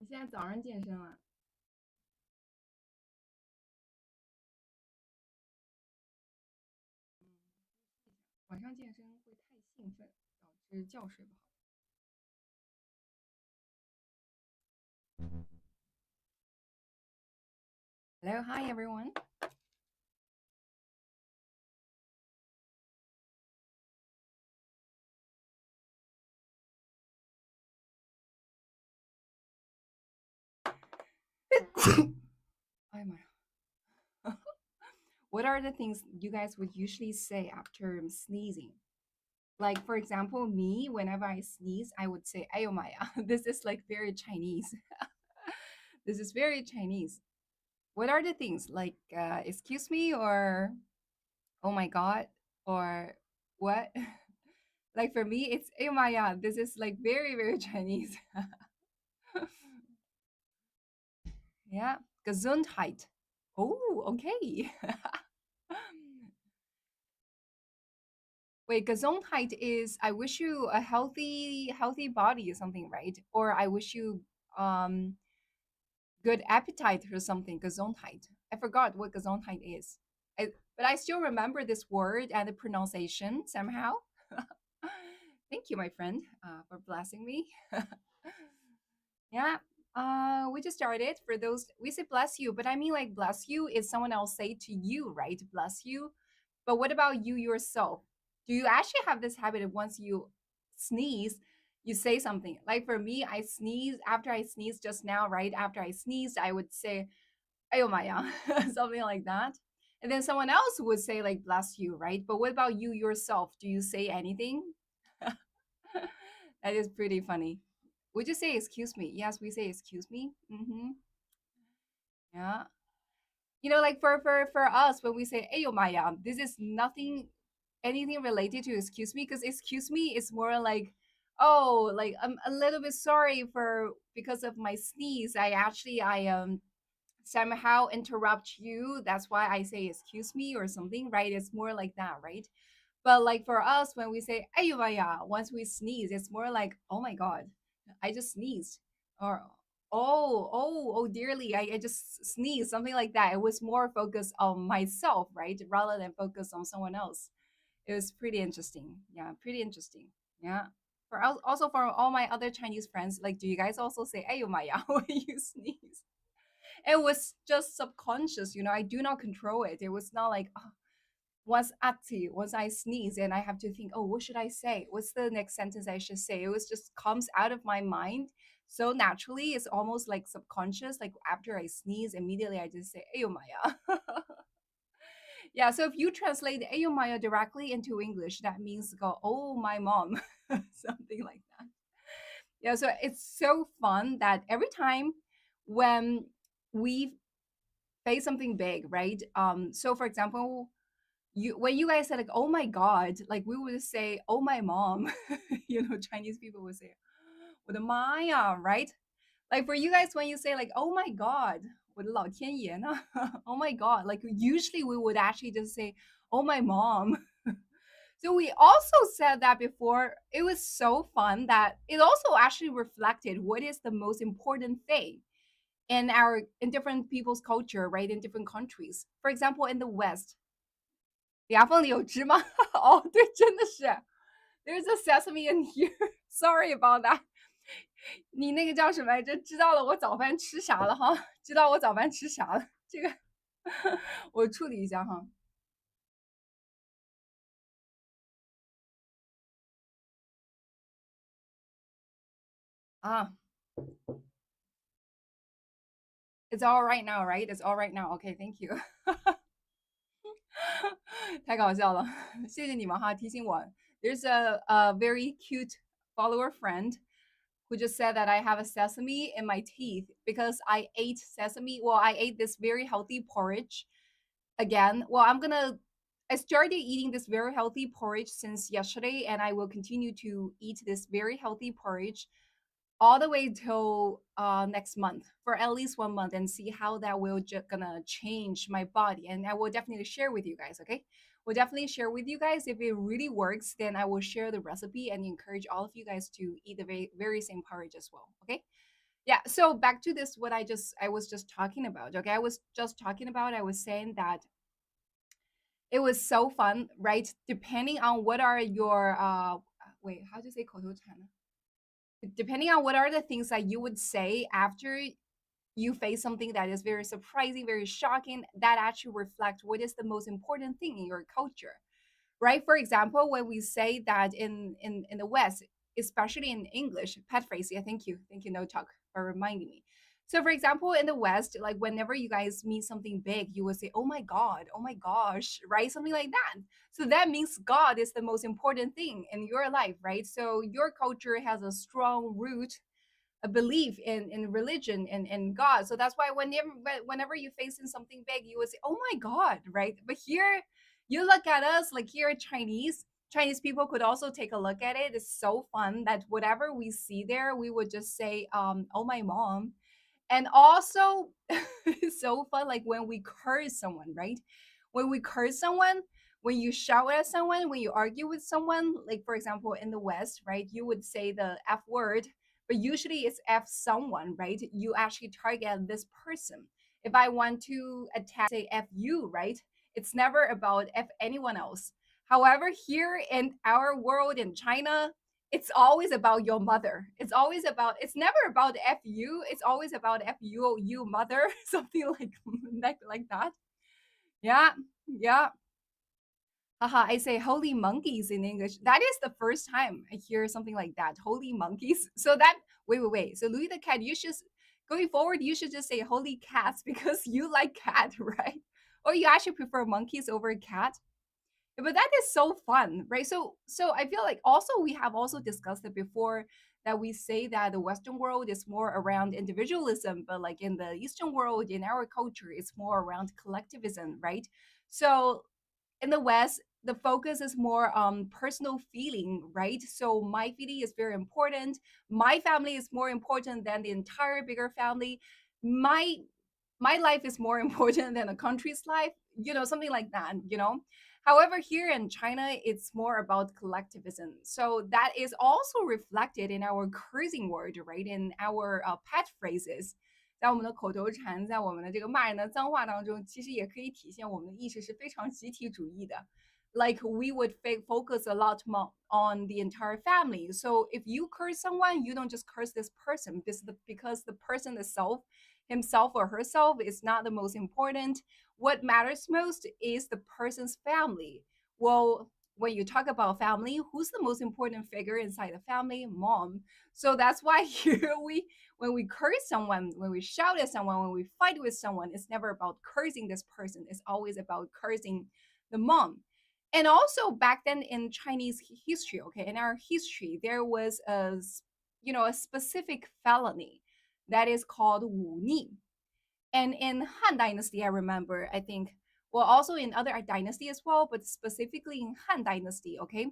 你现在早上健身了？晚上健身会太兴奋，导致觉睡不好。Hello, hi everyone. Oh my. What are the things you guys would usually say after sneezing? Like for example, me, whenever I sneeze, I would say "ayo maya." This is like very Chinese. This is very Chinese. What are the things like excuse me or oh my god or what? Like for me, it's "ayo maya." This is like very very Chinese. Yeah, Gesundheit. Oh, okay. Wait, Gesundheit is I wish you a healthy body or something, right? Or I wish you um good appetite or something. Gesundheit. I forgot what Gesundheit is. But I still remember this word and the pronunciation somehow. Thank you, my friend, for blessing me. Yeah. We just started. For those we say bless you, but I mean like bless you is someone else say to you, right? Bless you. But what about you yourself? Do you actually have this habit of once you sneeze, you say something? Like for me, I sneeze after I sneezed just now, right? After I sneezed, I would say, "Ayo Maya," something like that. And then someone else would say like bless you, right? But what about you yourself? Do you say anything? That is pretty funny. Would you say excuse me? Yes, we say excuse me. Yeah. You know, like for us, when we say "Ayo Maya," this is nothing anything related to excuse me, because excuse me is more like, oh, like I'm a little bit sorry for because of my sneeze. I somehow interrupt you. That's why I say excuse me or something, right? It's more like that, right? But like for us, when we say "Ayo Maya," once we sneeze, it's more like, oh my god, I just sneezed, or oh dearly, I just sneezed, something like that. It was more focused on myself, right, rather than focus on someone else. It was pretty interesting. Yeah, pretty interesting. Yeah. Also for all my other Chinese friends, like, do you guys also say "Ayo Maya" when you sneeze? It was just subconscious, I do not control it. It was not like, oh, once I sneeze and I have to think, oh, what should I say? What's the next sentence I should say? It was just comes out of my mind so naturally. It's almost like subconscious. Like after I sneeze, immediately I just say "Ayo Maya." Yeah. So if you translate "Ayo Maya" directly into English, that means go, "Oh my mom," something like that. Yeah. So it's so fun that every time when we face something big, right? So for example, you when you guys said like "Oh my god," like we would say "Oh my mom," Chinese people would say "我的妈呀," right? Like for you guys, when you say like "Oh my god," 我的老天爷呢? Oh my god, like usually we would actually just say "Oh my mom." So we also said that before. It was so fun that it also actually reflected what is the most important thing in different people's culture, right? In different countries. For example, in the West, 牙缝里有芝麻。哦，对，真的是。There's a sesame in here. Sorry about that. 你那个叫什么来着？知道了我早饭吃啥了哈？知道我早饭吃啥了？这个我处理一下哈。啊，It's all right now, right? It's all right now. Okay, thank you. 太搞笑了，谢谢你们哈，提醒我。There's a very cute follower friend who just said that I have a sesame in my teeth because I ate sesame. Well, I ate this very healthy porridge again. Well, I started eating this very healthy porridge since yesterday, and I will continue to eat this very healthy porridge all the way till next month for at least 1 month and see how that will gonna change my body. And I will definitely share with you guys. Okay, we'll definitely share with you guys if it really works. Then I will share the recipe and encourage all of you guys to eat the very same porridge as well. Okay. Yeah, so back to this, what I was just talking about. Okay, I was saying that it was so fun, right? Depending on what are your wait, how do you say 口头禅? Depending on what are the things that you would say after you face something that is very surprising, very shocking, that actually reflect what is the most important thing in your culture, right? For example, when we say that in the West, especially in English, pet phrase, yeah, thank you, no talk, for reminding me. So, for example, in the West, like whenever you guys meet something big, you will say, "Oh my God, oh my gosh," right? Something like that. So that means God is the most important thing in your life, right? So your culture has a strong root, a belief in religion and God. So that's why whenever you facing something big, you would say, "Oh my God," right? But here, you look at us like here Chinese people could also take a look at it. It's so fun that whatever we see there, we would just say, "Oh my mom." And also, it's so fun, like when we curse someone, right? When we curse someone, when you shout at someone, when you argue with someone, like for example, in the West, right, you would say the F word, but usually it's F someone, right? You actually target this person. If I want to attack, say F you, right? It's never about F anyone else. However, here in our world in China, it's always about your mother. It's never about F you. It's always about F you mother, something like that. Yeah. Yeah. Haha, I say holy monkeys in English. That is the first time I hear something like that. Holy monkeys. So that wait. So Louis the cat, you should going forward, you should just say holy cats because you like cat, right? Or you actually prefer monkeys over cat. But that is so fun, right? So I feel like also we have also discussed it before that we say that the Western world is more around individualism, but like in the Eastern world, in our culture, it's more around collectivism, right? So in the West, the focus is more on personal feeling, right? So my feeling is very important. My family is more important than the entire bigger family. My my life is more important than a country's life, something like that. However, here in China, it's more about collectivism. So that is also reflected in our cursing word, right? In our pet phrases. 在我们的口头禅，在我们的这个骂人的脏话当中，其实也可以体现我们的意识是非常集体主义的。Like we would focus a lot more on the entire family. So if you curse someone, you don't just curse this person because the person itself, himself or herself, is not the most important. What matters most is the person's family. Well, when you talk about family, who's the most important figure inside the family? Mom. So that's why here when we curse someone, when we shout at someone, when we fight with someone, it's never about cursing this person. It's always about cursing the mom. And also back then in Chinese history, okay, in our history, there was a specific felony that is called Wu Ni. And in Han Dynasty, I remember, I think, well, also in other dynasty as well, but specifically in Han Dynasty, okay,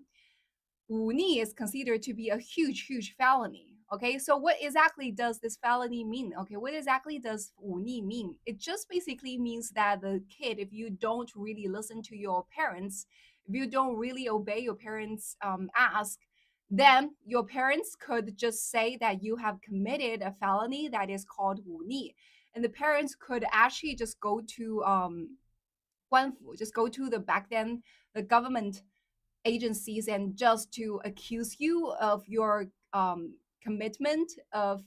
Wu Ni is considered to be a huge felony. Okay, so what exactly does this felony mean? Okay, what exactly does Wu Ni mean? It just basically means that the kid, if you don't really listen to your parents, if you don't really obey your parents' ask, then your parents could just say that you have committed a felony that is called Wu Ni. And the parents could actually just go to Guanfu, just go to the back then the government agencies and just to accuse you of your commitment of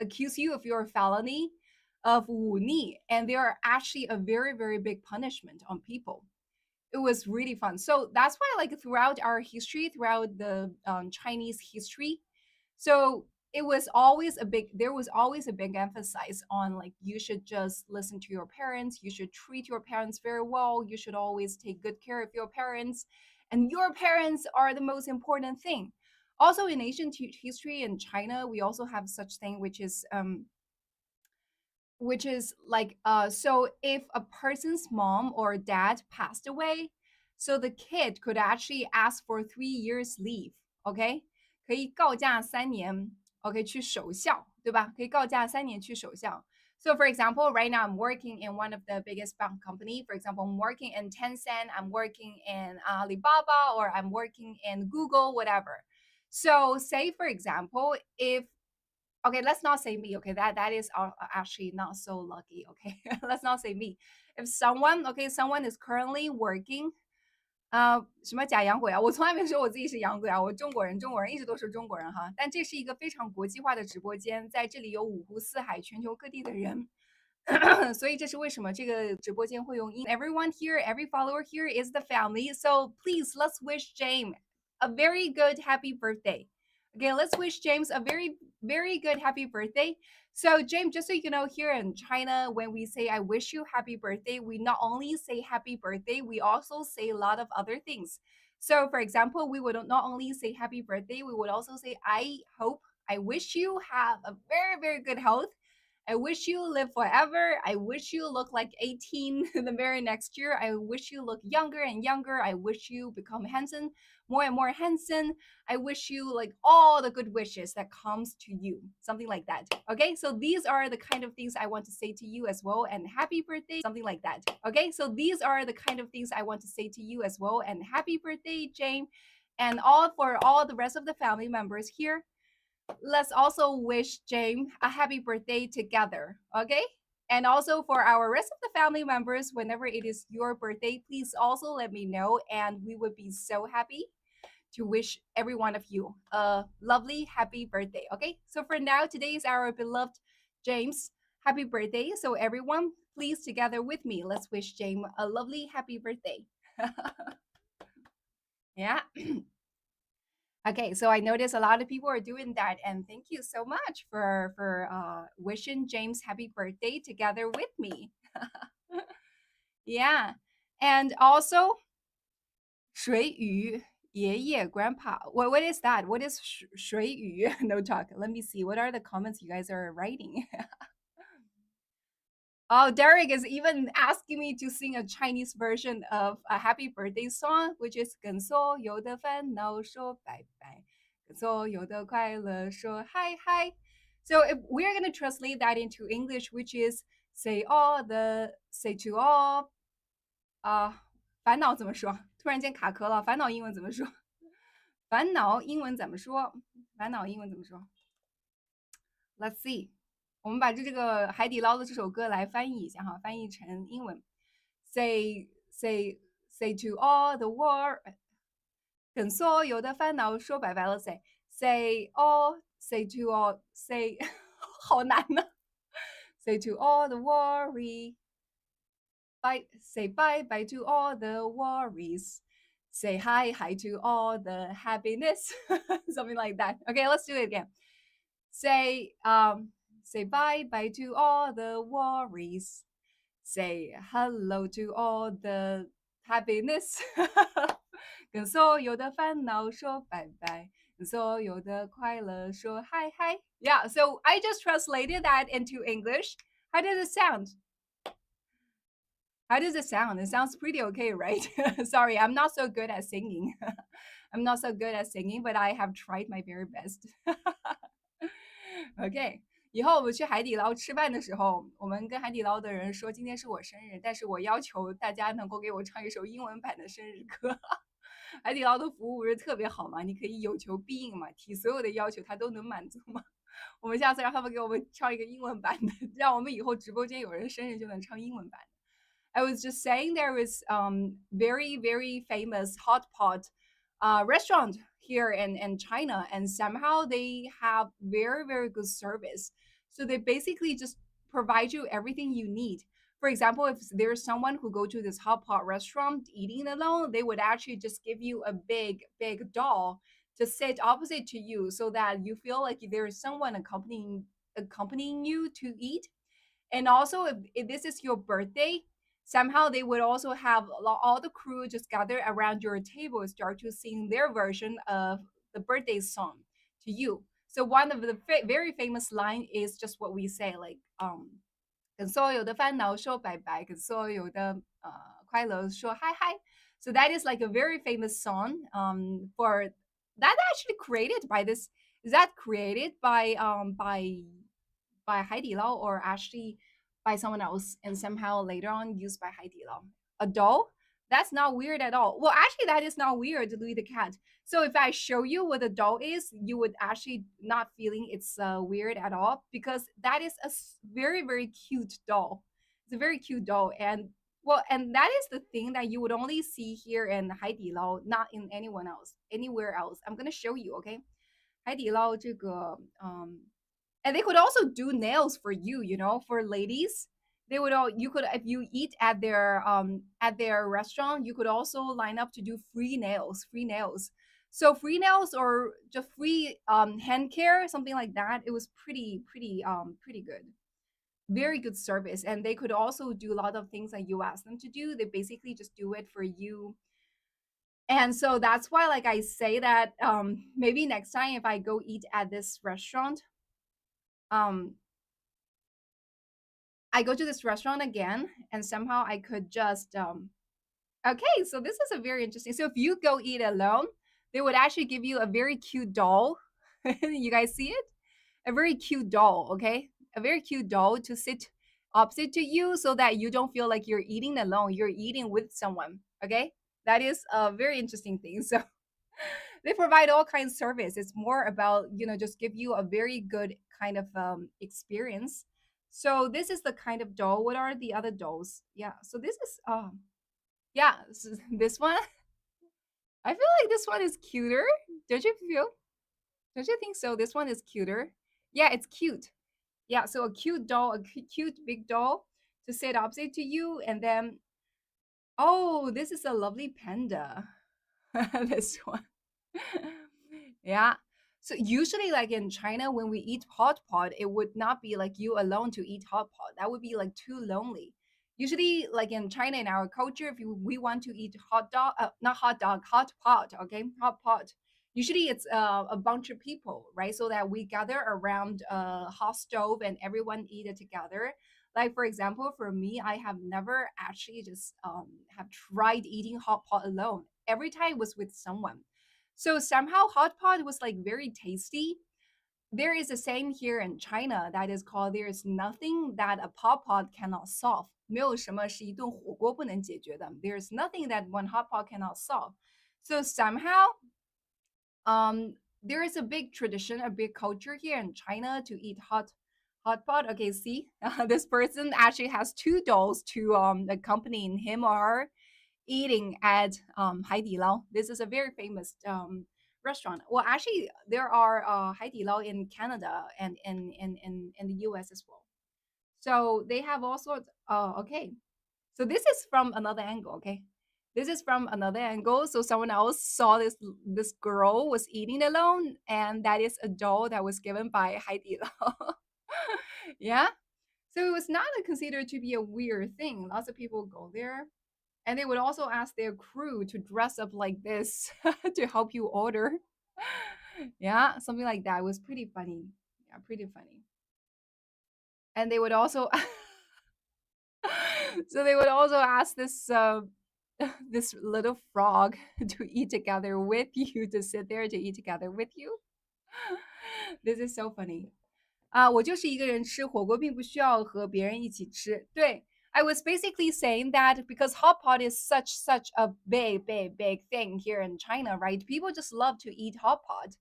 accuse you of your felony of wu ni, and they are actually a very big punishment on people. It was really fun. So that's why, like throughout our history, throughout the Chinese history, so there was always a big emphasis on like you should just listen to your parents, you should treat your parents very well, you should always take good care of your parents, and your parents are the most important thing. Also in ancient history in China, we also have such thing which is like so if a person's mom or dad passed away, so the kid could actually ask for 3 years leave. OK， 可以告假3年。OK， 去守孝，对吧？可以告假3年去守孝。So for example, right now I'm working in one of the biggest bank company. For example, I'm working in Tencent, I'm working in Alibaba, or I'm working in Google, whatever. So say for example, if Okay, let's not say me. Okay, that is actually not so lucky. Okay, let's not say me. If someone, okay, someone is currently working 什么假洋鬼啊？我从来没说我自己是洋鬼啊，我中国人，中国人一直都是中国人哈。但这是一个非常国际化的直播间，在这里有五湖四海、全球各地的人，所以这是为什么这个直播间会用英。Everyone here, every follower here is the family. So please, let's wish James a very good happy birthday. Okay, let's wish James a very, very good happy birthday. So, James, just so you know, here in China, when we say I wish you happy birthday, we not only say happy birthday, we also say a lot of other things. So, for example, we would not only say happy birthday, we would also say I hope, I wish you have a very, very good health. I wish you live forever. I wish you look like 18 the very next year. I wish you look younger and younger. I wish you become handsome, more and more handsome. I wish you like all the good wishes that comes to you. Something like that. Okay? So these are the kind of things I want to say to you as well, and happy birthday, something like that. Okay? So these are the kind of things I want to say to you as well, and happy birthday, Jane. And all for all the rest of the family members here, let's also wish James a happy birthday together, okay? And also for our rest of the family members, whenever it is your birthday, please also let me know, and we would be so happy to wish every one of you a lovely happy birthday, okay? So for now, today is our beloved James happy birthday. So everyone, please together with me, let's wish James a lovely happy birthday. Yeah. Okay, so I notice a lot of people are doing that, and thank you so much for wishing James happy birthday together with me. Yeah, and also 水鱼爷爷 grandpa. What is that? What is 水鱼? No talk. Let me see. What are the comments you guys are writing? Oh, Derek is even asking me to sing a Chinese version of a happy birthday song, which is 跟所有的烦恼说拜拜，跟所有的快乐说嗨嗨。So if we're going to translate that into English, which is say to all 烦恼怎么说？突然间卡壳了，烦恼英文怎么说？烦恼英文怎么说？烦恼英文怎么说？Let's see。我们把这个海底捞的这首歌来翻译一下哈，翻译成英文。Say to all the world，跟所有的烦恼说拜拜了。Say to all say 好难呢。Say to all the worry， say bye bye to all the worries. Say hi to all the happiness. Something like that. Okay, let's do it again. Say bye to all the worries. Say hello to all the happiness. 跟所有的烦恼说拜拜，跟所有的快乐说嗨嗨。Yeah, so I just translated that into English. How does it sound? How does it sound? It sounds pretty okay, right? Sorry, I'm not so good at singing. I'm not so good at singing, but I have tried my very best. OK，以后我们去海底捞吃饭的时候，我们跟海底捞的人说今天是我生日，但是我要求大家能够给我唱一首英文版的生日歌。海底捞的服务不是特别好吗？你可以有求必应嘛，提所有的要求他都能满足嘛。我们下次让他们给我们唱一个英文版的，让我们以后直播间有人生日就能唱英文版。I was just saying there is very, very famous hot pot restaurant here in China, and somehow they have very, very good service. So they basically just provide you everything you need. For example, if there's someone who go to this hot pot restaurant eating alone, they would actually just give you a big, big doll to sit opposite to you so that you feel like there is someone accompanying you to eat. And also, if this is your birthday, somehow they would also have all the crew just gather around your table and start to sing their version of the birthday song to you. So one of the very famous line is just what we say, like 跟所有的烦恼说拜拜，跟所有的快乐说嗨嗨. So that is like a very famous song for that actually created by this. Is that created by Haidilao or actually by someone else and somehow later on used by Haidilao? A doll? That's not weird at all. Well, actually, that is not weird, Louis the cat. So if I show you what a doll is, you would actually not feeling it's weird at all, because that is a very very cute doll. It's a very cute doll, and well, and that is the thing that you would only see here in Haidilao, not in anyone else, anywhere else. I'm gonna show you, okay? 海底捞这个and they could also do nails for you, you know, for ladies. They would all you could if you eat at their restaurant, you could also line up to do free nails, free nails. So free nails or just free hand care, something like that. It was pretty good. Very good service. And they could also do a lot of things that you ask them to do. They basically just do it for you. And so that's why like I say that maybe next time if I go eat at this restaurant, um I go to this restaurant again and somehow I could just okay, so this is a very interesting. So if you go eat alone, they would actually give you a very cute doll. You guys see it? A very cute doll, okay? A very cute doll to sit opposite to you so that you don't feel like you're eating alone, you're eating with someone, okay? That is a very interesting thing. So they provide all kinds of service. It's more about, you know, just give you a very good kind of experience. So this is the kind of doll. What are the other dolls? Yeah. So this is yeah, this one. I feel like this one is cuter. Don't you feel? Don't you think so? This one is cuter. Yeah, it's cute. Yeah, so a cute doll, a cute big doll to sit opposite to you, and then oh, this is a lovely panda. This one. Yeah. So usually like in China when we eat hot pot, it would not be like you alone to eat hot pot. That would be like too lonely. Usually like in China in our culture if we want to eat hot dog not hot dog, hot pot, okay? Hot pot. Usually it's a bunch of people, right? So that we gather around a hot stove and everyone eat it together. Like for example, for me, I have never actually just have tried eating hot pot alone. Every time was with someone. So somehow hot pot was like very tasty. There is a saying here in China that is called "There is nothing that a hot pot cannot solve." 没有什么是一顿火锅不能解决的. There's nothing that one hot pot cannot solve. So somehow, there is a big tradition, a big culture here in China to eat hot pot. Okay, see, this person actually has two dolls to accompany him or her eating at Haidilao. This is a very famous restaurant. Well, actually, there are Haidilao in Canada and in the US as well. So they have all sorts. Oh, okay. So this is from another angle. Okay, this is from another angle. So someone else saw this girl was eating alone, and that is a doll that was given by Haidilao. Yeah. So it was not considered to be a weird thing. Lots of people go there and they would also ask their crew to dress up like this to help you order. Yeah, something like that. It was pretty funny. Yeah, pretty funny. And they would also so they would also ask this this little frog to eat together with you, to sit there to eat together with you. This is so funny. 啊，我就是一个人吃火锅，并不需要和别人一起吃。对，I was basically saying that because hot pot is such a big thing here in China, right? People just love to eat hot pot.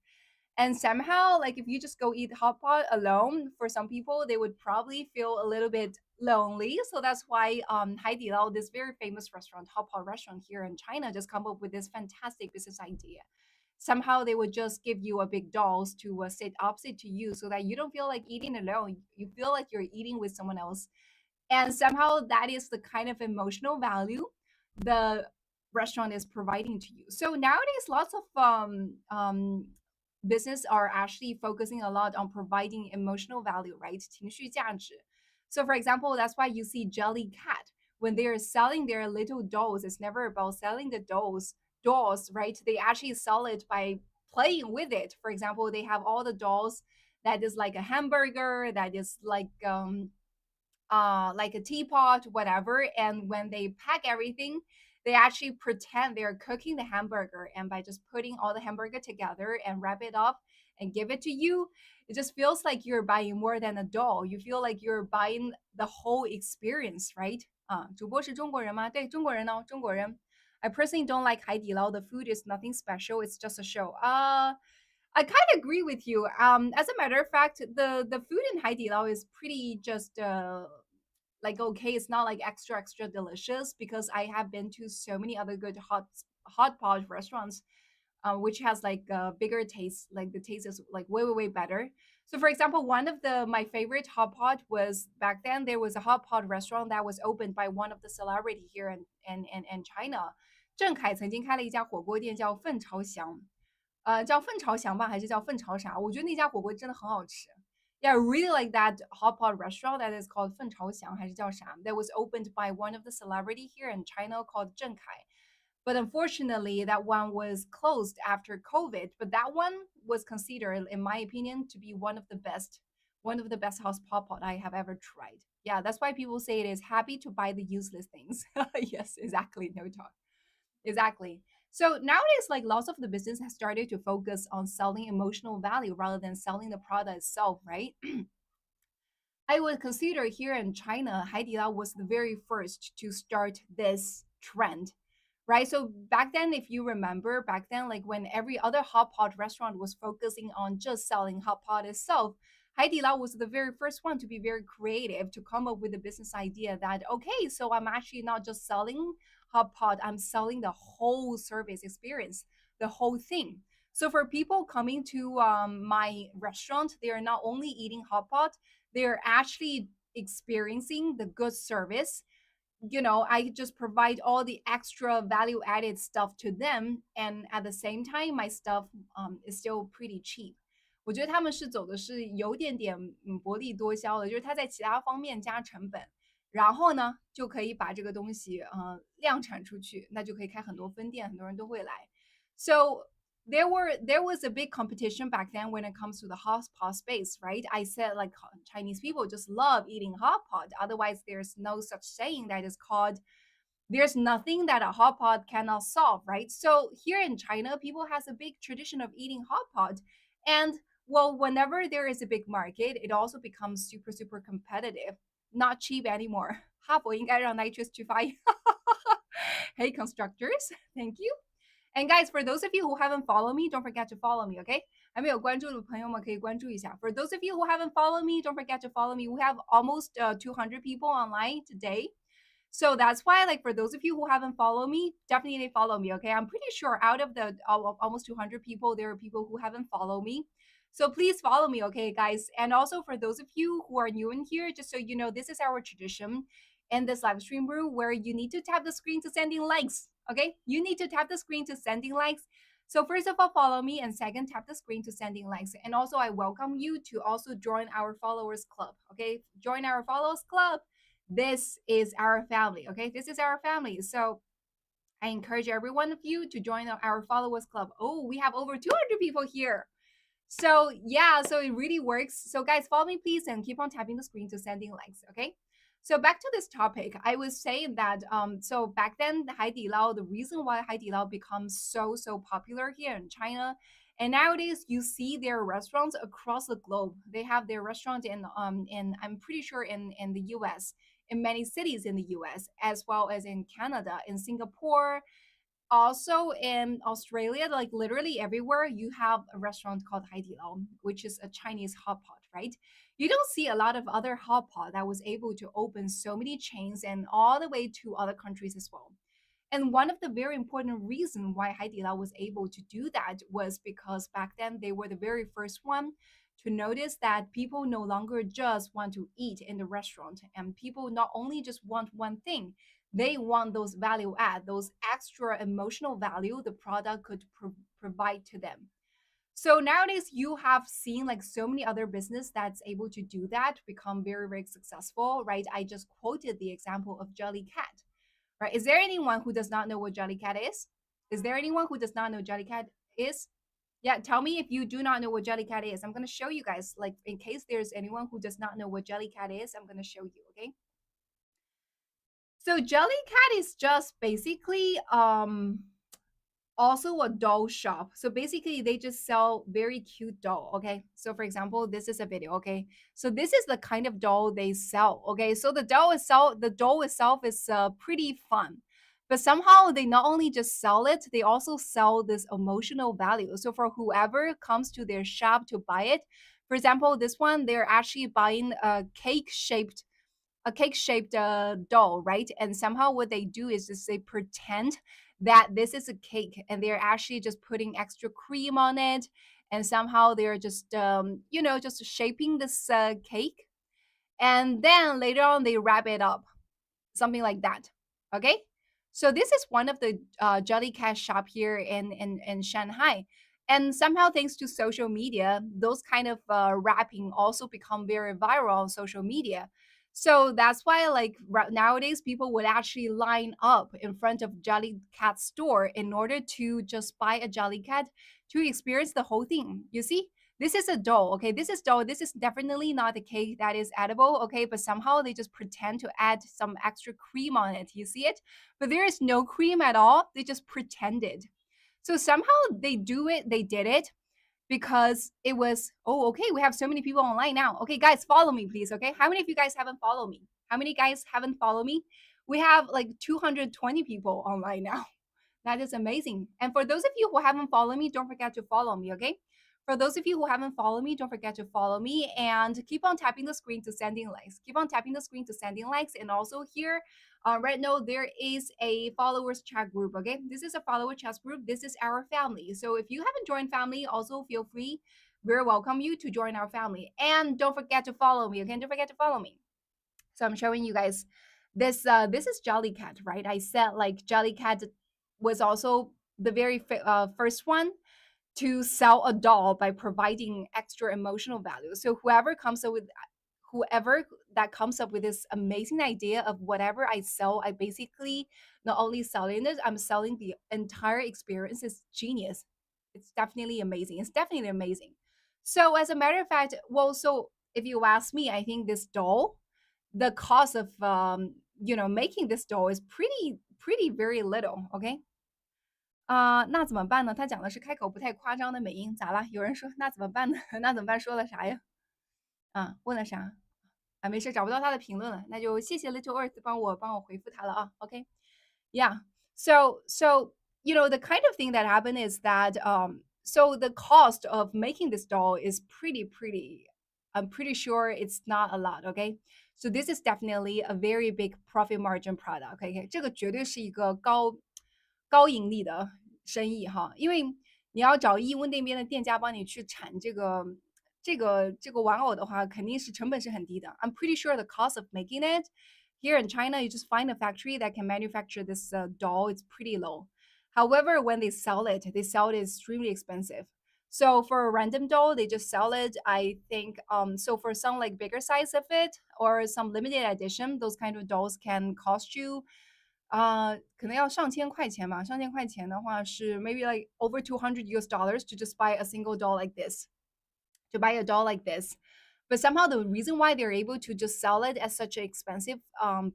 And somehow, like if you just go eat hot pot alone, for some people, they would probably feel a little bit lonely. So that's why Haidilao, this very famous restaurant, hot pot restaurant here in China, just come up with this fantastic business idea. Somehow they would just give you a big dolls to sit opposite to you so that you don't feel like eating alone. You feel like you're eating with someone else. And somehow that is the kind of emotional value the restaurant is providing to you. So nowadays, lots of business are actually focusing a lot on providing emotional value, right? 情绪价值. So for example, that's why you see Jelly Cat when they're selling their little dolls. It's never about selling the dolls, right? They actually sell it by playing with it. For example, they have all the dolls that is like a hamburger, that is like a teapot, whatever. And when they pack everything, they actually pretend they're cooking the hamburger. And by just putting all the hamburger together and wrap it up and give it to you, it just feels like you're buying more than a doll. You feel like you're buying the whole experience, right? 主播是中国人吗？对，中国人哦，中国人。I personally don't like Haidilao. The food is nothing special. It's just a show. I kind of agree with you. As a matter of fact, the food in Haidilao is pretty just like okay. It's not like extra delicious because I have been to so many other good hot pot restaurants which has like a bigger taste. Like the taste is like way better. So, for example, one of the my favorite hot pot was back then there was a hot pot restaurant that was opened by one of the celebrity here in China. 郑恺曾经开了一家火锅店叫凤朝祥，叫凤朝祥吧，还是叫凤朝啥？我觉得那家火锅真的很好吃。Yeah, I really like that hot pot restaurant that is called 凤朝祥，还是叫啥？That was opened by one of the celebrity here in China called 郑恺。But unfortunately, that one was closed after COVID. But that one was considered, in my opinion, to be one of the best house pop pot I have ever tried. Yeah, that's why people say it is happy to buy the useless things. Yes, exactly. No talk. Exactly. So nowadays, like lots of the business has started to focus on selling emotional value rather than selling the product itself, right? I would consider here in China, Haidilao was the very first to start this trend, right? So back then, if you remember, back then, like when every other hot pot restaurant was focusing on just selling hot pot itself, Haidilao was the very first one to be very creative to come up with a business idea that okay, so I'm actually not just selling hot pot, I'm selling the whole service experience, the whole thing. So for people coming to my restaurant, they are not only eating hot pot, they're actually experiencing the good service. I just provide all the extra value added stuff to them, and at the same time my stuff is still pretty cheap. 我觉得他们是走的是有点点薄利多销的，就是他在其他方面加成本，然后呢就可以把这个东西量产出去，那就可以开很多分店，很多人都会来。So there was a big competition back then when it comes to the hot pot space, right? I said like Chinese people just love eating hot pot. Otherwise, there's no such saying that is called there's nothing that a hot pot cannot solve, right? So here in China, people has a big tradition of eating hot pot. And well, whenever there is a big market, it also becomes super competitive, not cheap anymore. 哈佛应该让 Nytrix 去发言。Hey constructors, thank you. And guys, for those of you who haven't followed me, don't forget to follow me, okay? 还没有关注的朋友们可以关注一下。For those of you who haven't followed me, don't forget to follow me. We have almost 200 people online today. So that's why, like, for those of you who haven't followed me, definitely follow me, okay? I'm pretty sure out of the almost 200 people, there are people who haven't followed me. So please follow me, okay, guys? And also for those of you who are new in here, just so you know, this is our tradition in this live stream room where you need to tap the screen to send in likes, okay? You need to tap the screen to send in likes. So first of all, follow me, and second, tap the screen to send in likes. And also, I welcome you to also join our followers club, okay? Join our followers club. This is our family, okay? This is our family. So I encourage every one of you to join our followers club. Oh, we have over 200 people here. So yeah, so it really works. So guys, follow me please and keep on tapping the screen to send in likes, okay? So back to this topic, I was saying that so back then Haidilao, the reason why Haidilao becomes so popular here in China, and nowadays you see their restaurants across the globe. They have their restaurant in I'm pretty sure in the US, in many cities in the US, as well as in Canada, in Singapore, also in Australia, like literally everywhere, you have a restaurant called Haidilao, which is a Chinese hot pot, right? You don't see a lot of other hot pot that was able to open so many chains and all the way to other countries as well. And one of the very important reasons why Haidilao was able to do that was because back then they were the very first one to notice that people no longer just want to eat in the restaurant, and people not only just want one thing, they want those value add, those extra emotional value the product could provide to them. So nowadays you have seen like so many other business that's able to do that become very successful, right? I just quoted the example of Jellycat, right? Is there anyone who does not know what Jellycat is? Is there anyone who does not know Jellycat is? Yeah, tell me if you do not know what Jellycat is. I'm going to show you guys, like in case there's anyone who does not know what Jellycat is, I'm going to show you, okay? So Jellycat is just basically also a doll shop. So basically they just sell very cute doll, okay? So for example, this is a video, okay? So this is the kind of doll they sell, okay? So the doll itself is pretty fun. But somehow they not only just sell it, they also sell this emotional value. So for whoever comes to their shop to buy it, for example, this one, they're actually buying a cake shaped doll, right? And somehow what they do is just they pretend that this is a cake, and they're actually just putting extra cream on it, and somehow they're just just shaping this cake, and then later on they wrap it up, something like that. Okay. So this is one of the Jellycat shop here in Shanghai. And somehow, thanks to social media, those kind of wrapping also become very viral on social media. So that's why, like nowadays, people would actually line up in front of Jellycat store in order to just buy a Jellycat to experience the whole thing. You see, this is a dough, okay? This is dough. This is definitely not the cake that is edible, okay? But somehow they just pretend to add some extra cream on it. You see it? But there is no cream at all. They just pretended. So somehow they did it because it was, oh, okay, we have so many people online now. Okay, guys, follow me, please, okay? How many of you guys haven't followed me? How many guys haven't followed me? We have like 220 people online now. That is amazing. And for those of you who haven't followed me, don't forget to follow me, okay? For those of you who haven't followed me, don't forget to follow me and keep on tapping the screen to sending likes. Keep on tapping the screen to sending likes. And also here, right now, there is a followers chat group, okay? This is a follower chat group. This is our family. So if you haven't joined family, also feel free. We welcome you to join our family. And don't forget to follow me, okay? Don't forget to follow me. So I'm showing you guys this. This is Jellycat, right? I said like Jellycat was also the very first one to sell a doll by providing extra emotional value. So whoever that comes up with this amazing idea of whatever I sell, I basically not only selling it, I'm selling the entire experience. It's genius. It's definitely amazing. It's definitely amazing. So as a matter of fact, well, so if you ask me, I think this doll, the cost of making this doll is pretty very little. Okay. 那怎么办呢？他讲的是开口不太夸张的美音，咋了？有人说那怎么办呢？那怎么办？说了啥呀？啊，问了啥？啊，没事，找不到他的评论了，那就谢谢 Little Earth 帮我回复他了啊。OK， yeah. So the kind of thing that happened is that so the cost of making this doll is pretty. I'm pretty sure it's not a lot. Okay. So this is definitely a very big profit margin product. OK，这个绝对是一个高盈利的生意哈，因为你要找义乌那边的店家帮你去产这个玩偶的话，肯定是成本是很低的。I'm pretty sure the cost of making it here in China, you just find a factory that can manufacture this doll. It's pretty low. However, when they sell it extremely expensive. So for a random doll, they just sell it. I think so for some like bigger size of it or some limited edition, those kind of dolls can cost you 可能要上千块钱吧。上千块钱的话是 maybe like over $200 to just buy a single doll like this, to buy a doll like this. But somehow the reason why they're able to just sell it at such an expensive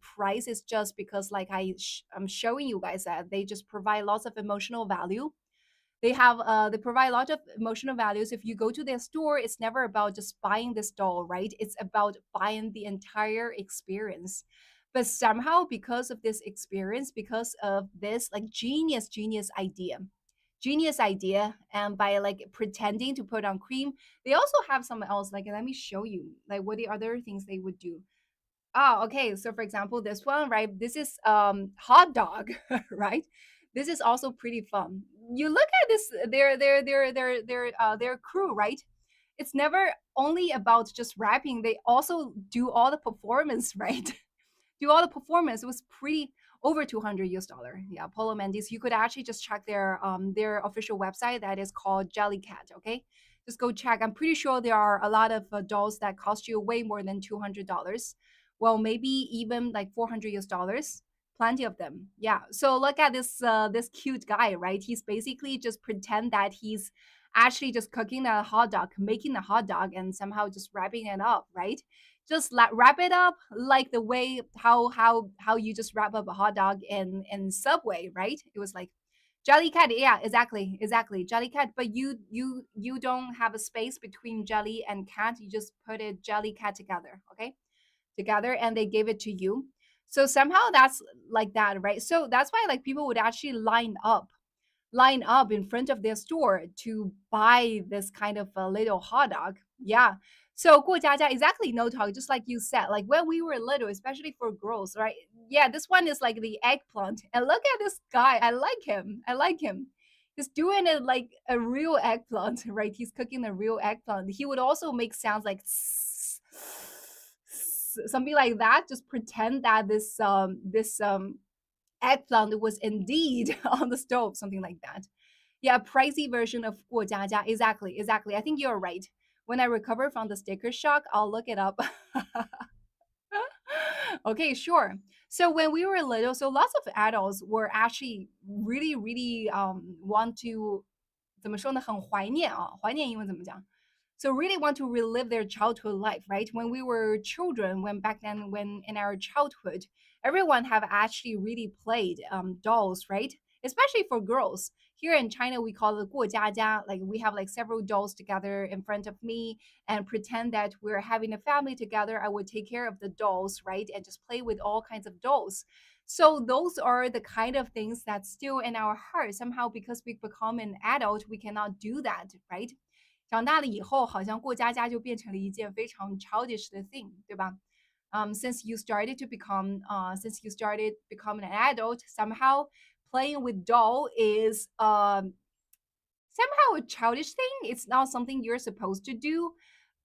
price is just because, like I'm showing you guys, that they just provide lots of emotional value. They provide a lot of emotional values. If you go to their store, it's never about just buying this doll, right? It's about buying the entire experience. But somehow, because of this experience, because of this like genius idea, and by like pretending to put on cream, they also have some else. Like, let me show you like what the other things they would do. Oh, okay. So for example, this one, right? This is hot dog, right? This is also pretty fun. You look at this, their crew, right? It's never only about just rapping. They also do all the performance, right? Do all the performance. It was pretty over $200. Yeah, Polo Mandy's. You could actually just check their official website that is called Jellycat. Okay, just go check. I'm pretty sure there are a lot of dolls that cost you way more than $200. Well, maybe even like $400. Plenty of them. Yeah. So look at this cute guy, right? He's basically just pretend that he's actually just cooking a hot dog, making a hot dog, and somehow just wrapping it up, right? Just wrap it up like the way how you just wrap up a hot dog in Subway, right? It was like Jellycat, yeah, exactly, Jellycat. But you don't have a space between jelly and cat. You just put it Jellycat together, okay, together, and they gave it to you. So somehow that's like that, right? So that's why like people would actually line up in front of their store to buy this kind of a little hot dog. Yeah. So 过家家, exactly, no talk, just like you said, like when we were little, especially for girls, right? Yeah, this one is like the eggplant. And look at this guy. I like him. I like him. He's doing it like a real eggplant, right? He's cooking a real eggplant. He would also make sounds like something like that. Just pretend that this eggplant was indeed on the stove, something like that. Yeah, a pricey version of 过家家. Exactly, exactly. I think you're right. When I recover from the sticker shock, I'll look it up. Okay, sure. So when we were little, so lots of adults were actually really, really want to 怎么说呢？很怀念啊，怀念英文怎么讲？ So really want to relive their childhood life, right? When we were children, when back then, when in our childhood, everyone have actually really played dolls, right? Especially for girls. Here in China, we call it 过家家. Like we have like several dolls together in front of me and pretend that we're having a family together. I would take care of the dolls, right? And just play with all kinds of dolls. So those are the kind of things that's still in our heart. Somehow, because we become an adult, we cannot do that, right? 长大了以后，好像过家家就变成了一件非常 childish 的 thing，对吧？Since you started to become, since you started becoming an adult, somehow playing with doll is somehow a childish thing. It's not something you're supposed to do.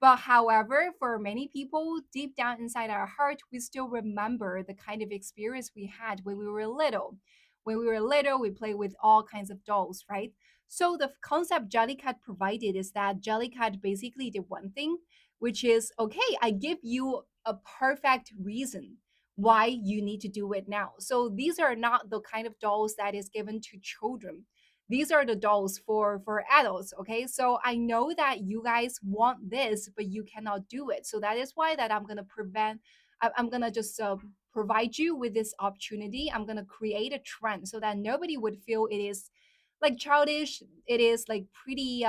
But however, for many people, deep down inside our heart, we still remember the kind of experience we had when we were little. When we were little, we played with all kinds of dolls, right? So the concept Jellycat provided is that Jellycat basically did one thing, which is okay, I give you a perfect reason why you need to do it now. So these are not the kind of dolls that is given to children. These are the dolls for adults. Okay, so I know that you guys want this but you cannot do it, so that is why that I'm gonna I'm gonna just provide you with this opportunity. I'm gonna create a trend so that nobody would feel it is like childish. It is like pretty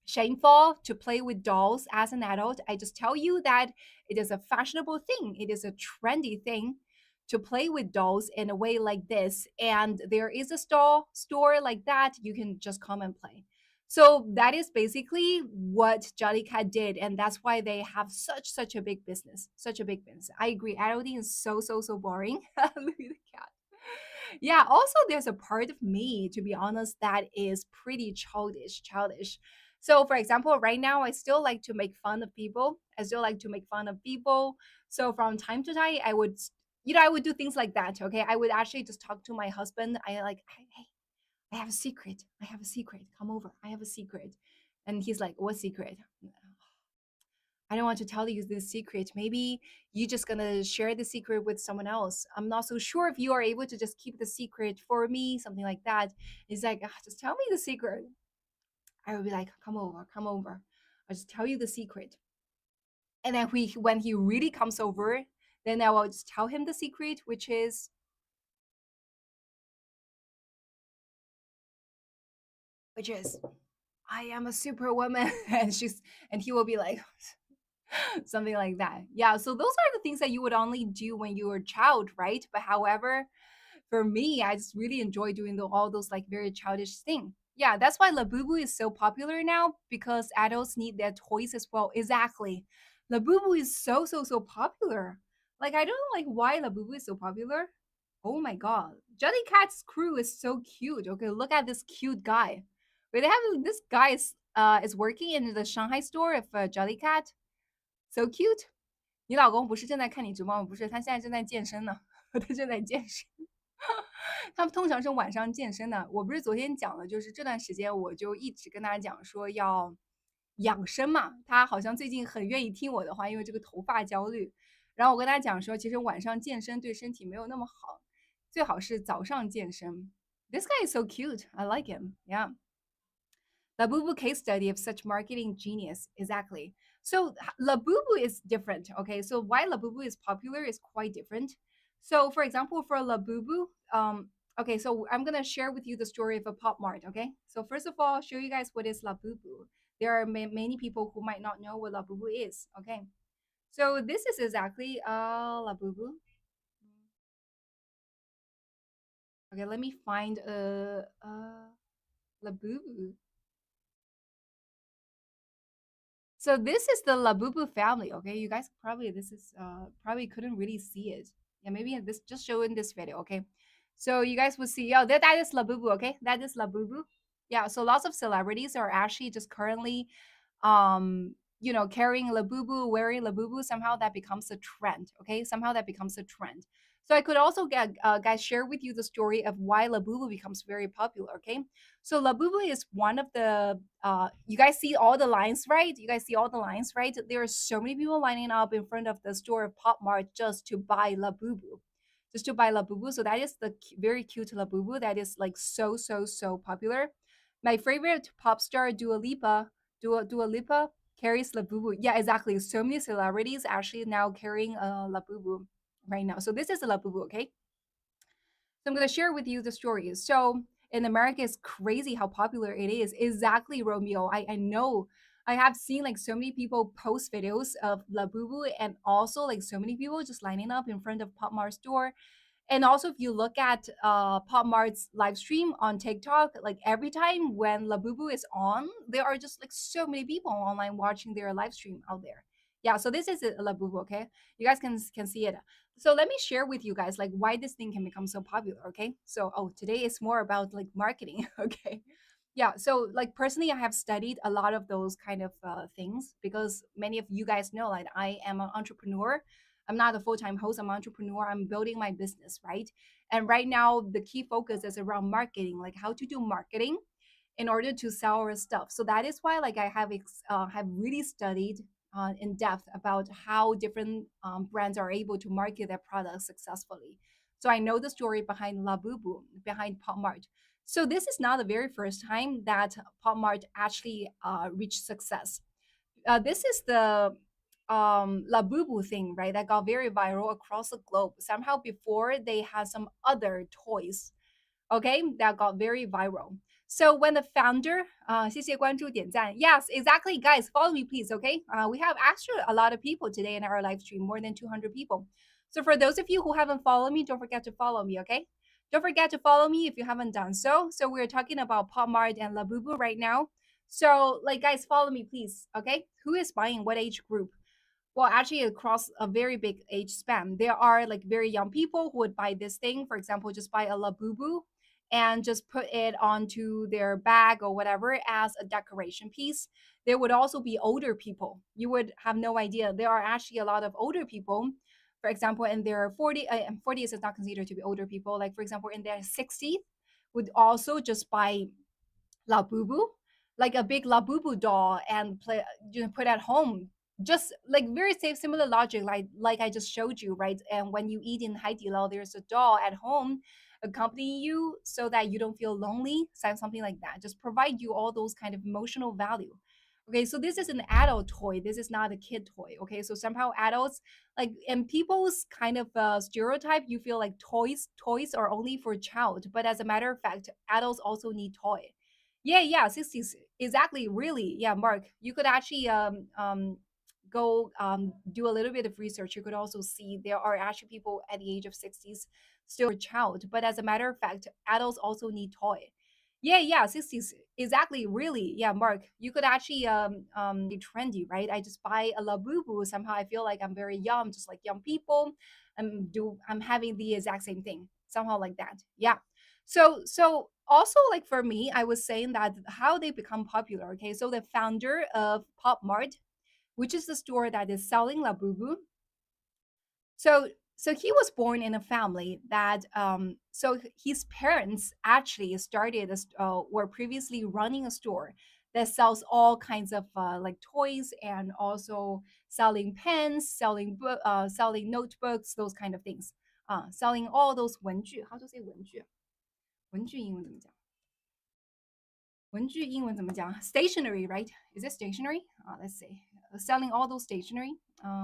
shameful to play with dolls as an adult. I just tell you that it is a fashionable thing, it is a trendy thing to play with dolls in a way like this. And there is a store like that. You can just come and play. So that is basically what Jellycat did, and that's why they have such a big business, such a big business. I agree. Adulting is so boring. Look at the cat. Yeah, also there's a part of me, to be honest, that is pretty childish. So for example, right now I still like to make fun of people. I still like to make fun of people. So from time to time I would, I would do things like that. Okay, I would actually just talk to my husband. I like, hey, I have a secret, I have a secret, come over, I have a secret. And he's like, what secret? I don't want to tell you this secret. Maybe you just gonna share the secret with someone else. I'm not so sure if you are able to just keep the secret for me, something like that. He's like, "Ah, just tell me the secret." I would be like, come over, come over. I'll just tell you the secret. And then when he really comes over, then I will just tell him the secret, which is I am a superwoman. And he will be like, something like that. Yeah, so those are the things that you would only do when you were a child, right? But however, for me, I just really enjoy doing all those like very childish things. Yeah, that's why Labubu is so popular now, because adults need their toys as well. Exactly. Labubu is so popular. Like I don't know like why Labubu is so popular. Oh my god. Jellycat's crew is so cute. Okay, look at this cute guy. Wait, they have this guy is working in the Shanghai store of Jellycat. So cute. 你老公不是正在看你直播吗？不是，他现在正在健身呢，他正在健身。他们通常是晚上健身的。我不是昨天讲了，就是这段时间我就一直跟他讲说要养生嘛。他好像最近很愿意听我的话，因为这个头发焦虑。然后我跟他讲说，其实晚上健身对身体没有那么好，最好是早上健身。This guy is so cute. I like him. Yeah. Labubu case study of such marketing genius. Exactly. So Labubu is different. Okay. So why Labubu is popular is quite different. So for example, for Labubu, okay, so I'm gonna share with you the story of a pop mart. Okay. So first of all, show you guys what is Labubu. There are many people who might not know what Labubu is. Okay. So this is exactly Labubu. Okay, let me find Labubu. So this is the Labubu family. Okay, you guys probably this is probably couldn't really see it. Yeah, maybe this just show in this video. Okay, so you guys will see. Oh, that is Labubu. Okay, that is Labubu. Yeah, so lots of celebrities are actually just currently carrying labubu, wearing labubu. Somehow that becomes a trend. Okay, somehow that becomes a trend. So I could also get guys share with you the story of why labubu becomes very popular. Okay, so labubu is one of the you guys see all the lines, right? You guys see all the lines, right? There are so many people lining up in front of the store of Pop Mart just to buy labubu, just to buy labubu. So that is the very cute labubu that is like so popular. My favorite pop star Dua Lipa carries Labubu. Yeah, exactly. So many celebrities actually now carrying a Labubu right now. So this is a Labubu, okay? So I'm gonna share with you the story. So in America, it's crazy how popular it is. Exactly, Romeo. I know. I have seen like so many people post videos of Labubu and also like so many people just lining up in front of Pop Mart store. And also, if you look at Pop Mart's live stream on TikTok, like every time when Labubu is on, there are just like so many people online watching their live stream out there. Yeah, so this is a Labubu, okay? You guys can see it. So let me share with you guys like why this thing can become so popular, okay? So today is more about like marketing, okay? Yeah, so like personally, I have studied a lot of those kind of things because many of you guys know like I am an entrepreneur. I'm not a full-time host, I'm an entrepreneur. I'm building my business, right? And right now the key focus is around marketing, like how to do marketing in order to sell our stuff. So that is why like I have really studied in depth about how different brands are able to market their products successfully. So I know the story behind Labubu, behind Pop Mart. So this is not the very first time that Pop Mart actually reached success. This is the Labubu thing, right? That got very viral across the globe. Somehow before they had some other toys, okay, that got very viral. So when the founder, 谢谢关注点赞. Yes, exactly, guys. Follow me, please. Okay, we have actually a lot of people today in our live stream, more than 200 people. So for those of you who haven't followed me, don't forget to follow me. Okay, don't forget to follow me if you haven't done so. So we're talking about Pop Mart and Labubu right now. So like, guys, follow me, please. Okay, who is buying what age group? Well, actually, across a very big age span, there are like very young people who would buy this thing. For example, just buy a Labubu and just put it onto their bag or whatever as a decoration piece. There would also be older people. You would have no idea. There are actually a lot of older people, for example, in their 40s is not considered to be older people. Like, for example, in their 60s, would also just buy Labubu, like a big Labubu doll and play, put at home. Just like very safe, similar logic, like I just showed you, right? And when you eat in Haidilao, there's a doll at home accompanying you so that you don't feel lonely, something like that. Just provide you all those kind of emotional value. Okay, so this is an adult toy. This is not a kid toy. Okay, so somehow adults like in people's kind of stereotype, you feel like toys are only for child, but as a matter of fact, adults also need toy. Yeah, 60s. Exactly. Really. Yeah, Mark, you could actually go do a little bit of research. You could also see there are actually people at the age of 60s still a child. But as a matter of fact, adults also need toy. Yeah, 60s. Exactly. Really. Yeah, Mark, you could actually be trendy, right? I just buy a Labubu. Somehow I feel like I'm very young, just like young people. I'm having the exact same thing. Somehow like that. Yeah. So also like for me, I was saying that how they become popular. Okay, so the founder of Pop Mart, which is the store that is selling Labubu. So he was born in a family that so his parents actually started were previously running a store that sells all kinds of like toys and also selling pens, selling notebooks, those kind of things. Selling all those 文具. How to say 文具？文具英文怎么讲？文具英文怎么讲？Stationery, right? Is it stationery? Let's see. Selling all those stationery.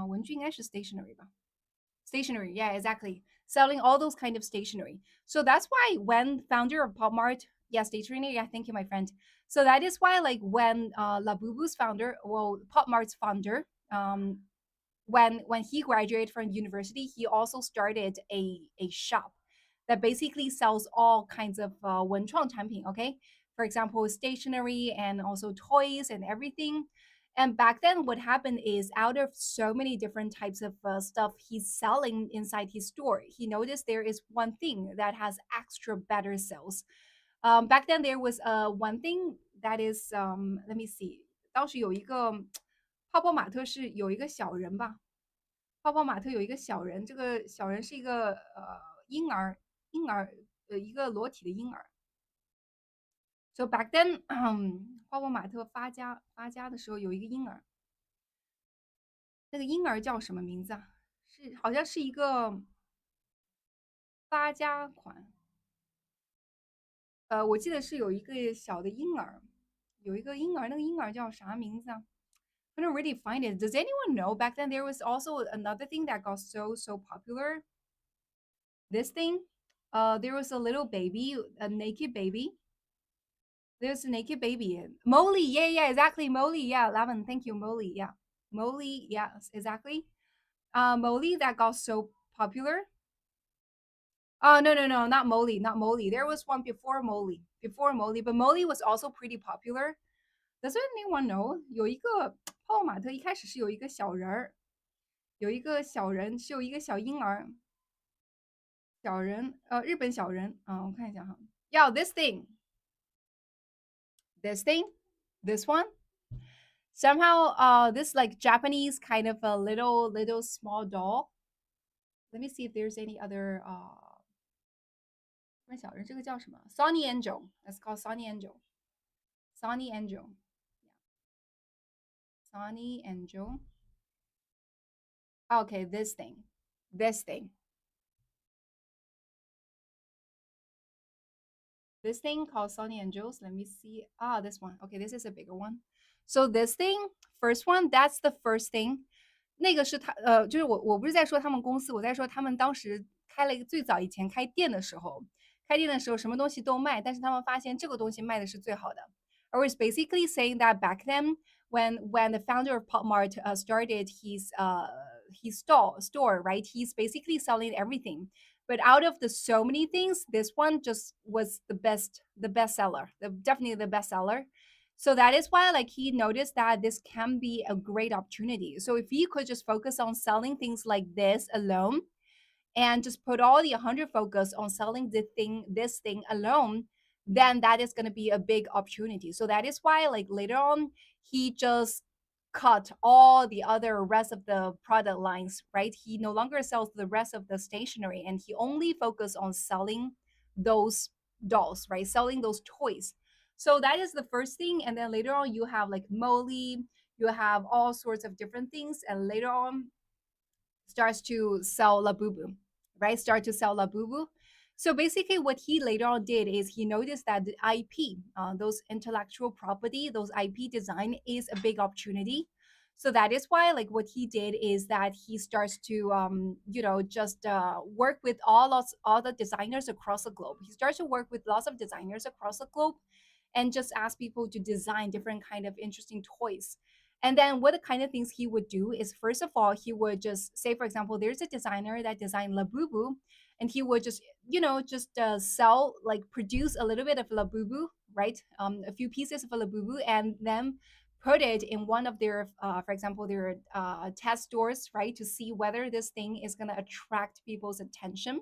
文具应该是 stationery 吧？Stationery, yeah, exactly. Selling all those kind of stationery. So that's why when founder of Pop Mart, yeah, stationery, yeah, thank you, my friend. So that is why like when Labubu's founder, well, Pop Mart's founder, when he graduated from university, he also started a shop that basically sells all kinds of 文创产品. Okay, for example, stationery and also toys and everything. And back then, what happened is out of so many different types of stuff he's selling inside his store, he noticed there is one thing that has extra better sales. Back then, there was one thing that is let me see，当时有一个泡泡玛特是有一个小人吧，泡泡玛特有一个小人，这个小人是一个婴儿，一个裸体的婴儿。So back then，泡泡玛特发家的时候有一个婴儿，那个婴儿叫什么名字啊？是好像是一个发家款，我记得是有一个小的婴儿，有一个婴儿，那个婴儿叫啥名字啊？I don't really find it. Does anyone know back then there was also another thing that got so popular? This thing, there was a little baby, a naked baby. There's a naked baby in Molly. Yeah, yeah, exactly. Molly. Yeah, Lavin. Thank you, Molly. Yeah, Molly. Yes, exactly. Molly that got so popular. Oh no, no, no, not Molly, not Molly. There was one before Molly, but Molly was also pretty popular. Does anyone know? 有一个泡泡玛特一开始是有一个小人儿，有一个小人，是有一个小婴儿，小人，日本小人啊，我看一下哈。Yeah, this thing, this one. Somehow, this like Japanese kind of a little small doll. Let me see if there's any other 日本小人这个叫什么？Sonny Angel. Let's call Sonny Angel. Sonny Angel. Sonny Angel. Okay, this thing. This thing. This thing called Sonny Angels. Let me see. Ah, this one. Okay, this is a bigger one. So this thing, first one, that's the first thing. 那个是他就是我不是在说他们公司，我在说他们当时开了一个最早以前开店的时候，开店的时候什么东西都卖，但是他们发现这个东西卖的是最好的。I was basically saying that back then, when the founder of Pop Mart started his store, right? He's basically selling everything. But out of the so many things, this one just was the best seller, definitely the best seller. So that is why like he noticed that this can be a great opportunity. So if you could just focus on selling things like this alone and just put all the 100 focus on selling this thing alone, then that is going to be a big opportunity. So that is why like later on he just cut all the other rest of the product lines, right? He no longer sells the rest of the stationery and he only focused on selling those dolls, right? Selling those toys. So that is the first thing. And then later on, you have like Molly, you have all sorts of different things. And later on, starts to sell Labubu, right? Start to sell Labubu. So basically, what he later on did is he noticed that the IP, those intellectual property, those IP design is a big opportunity. So that is why, like, what he did is that he starts to, just work with all the designers across the globe. He starts to work with lots of designers across the globe, and just ask people to design different kind of interesting toys. And then what the kind of things he would do is first of all, he would just say, for example, there's a designer that designed Labubu, and he would just, sell, like produce a little bit of Labubu, right? A few pieces of Labubu, and then put it in one of their, for example, their test stores, right? To see whether this thing is going to attract people's attention,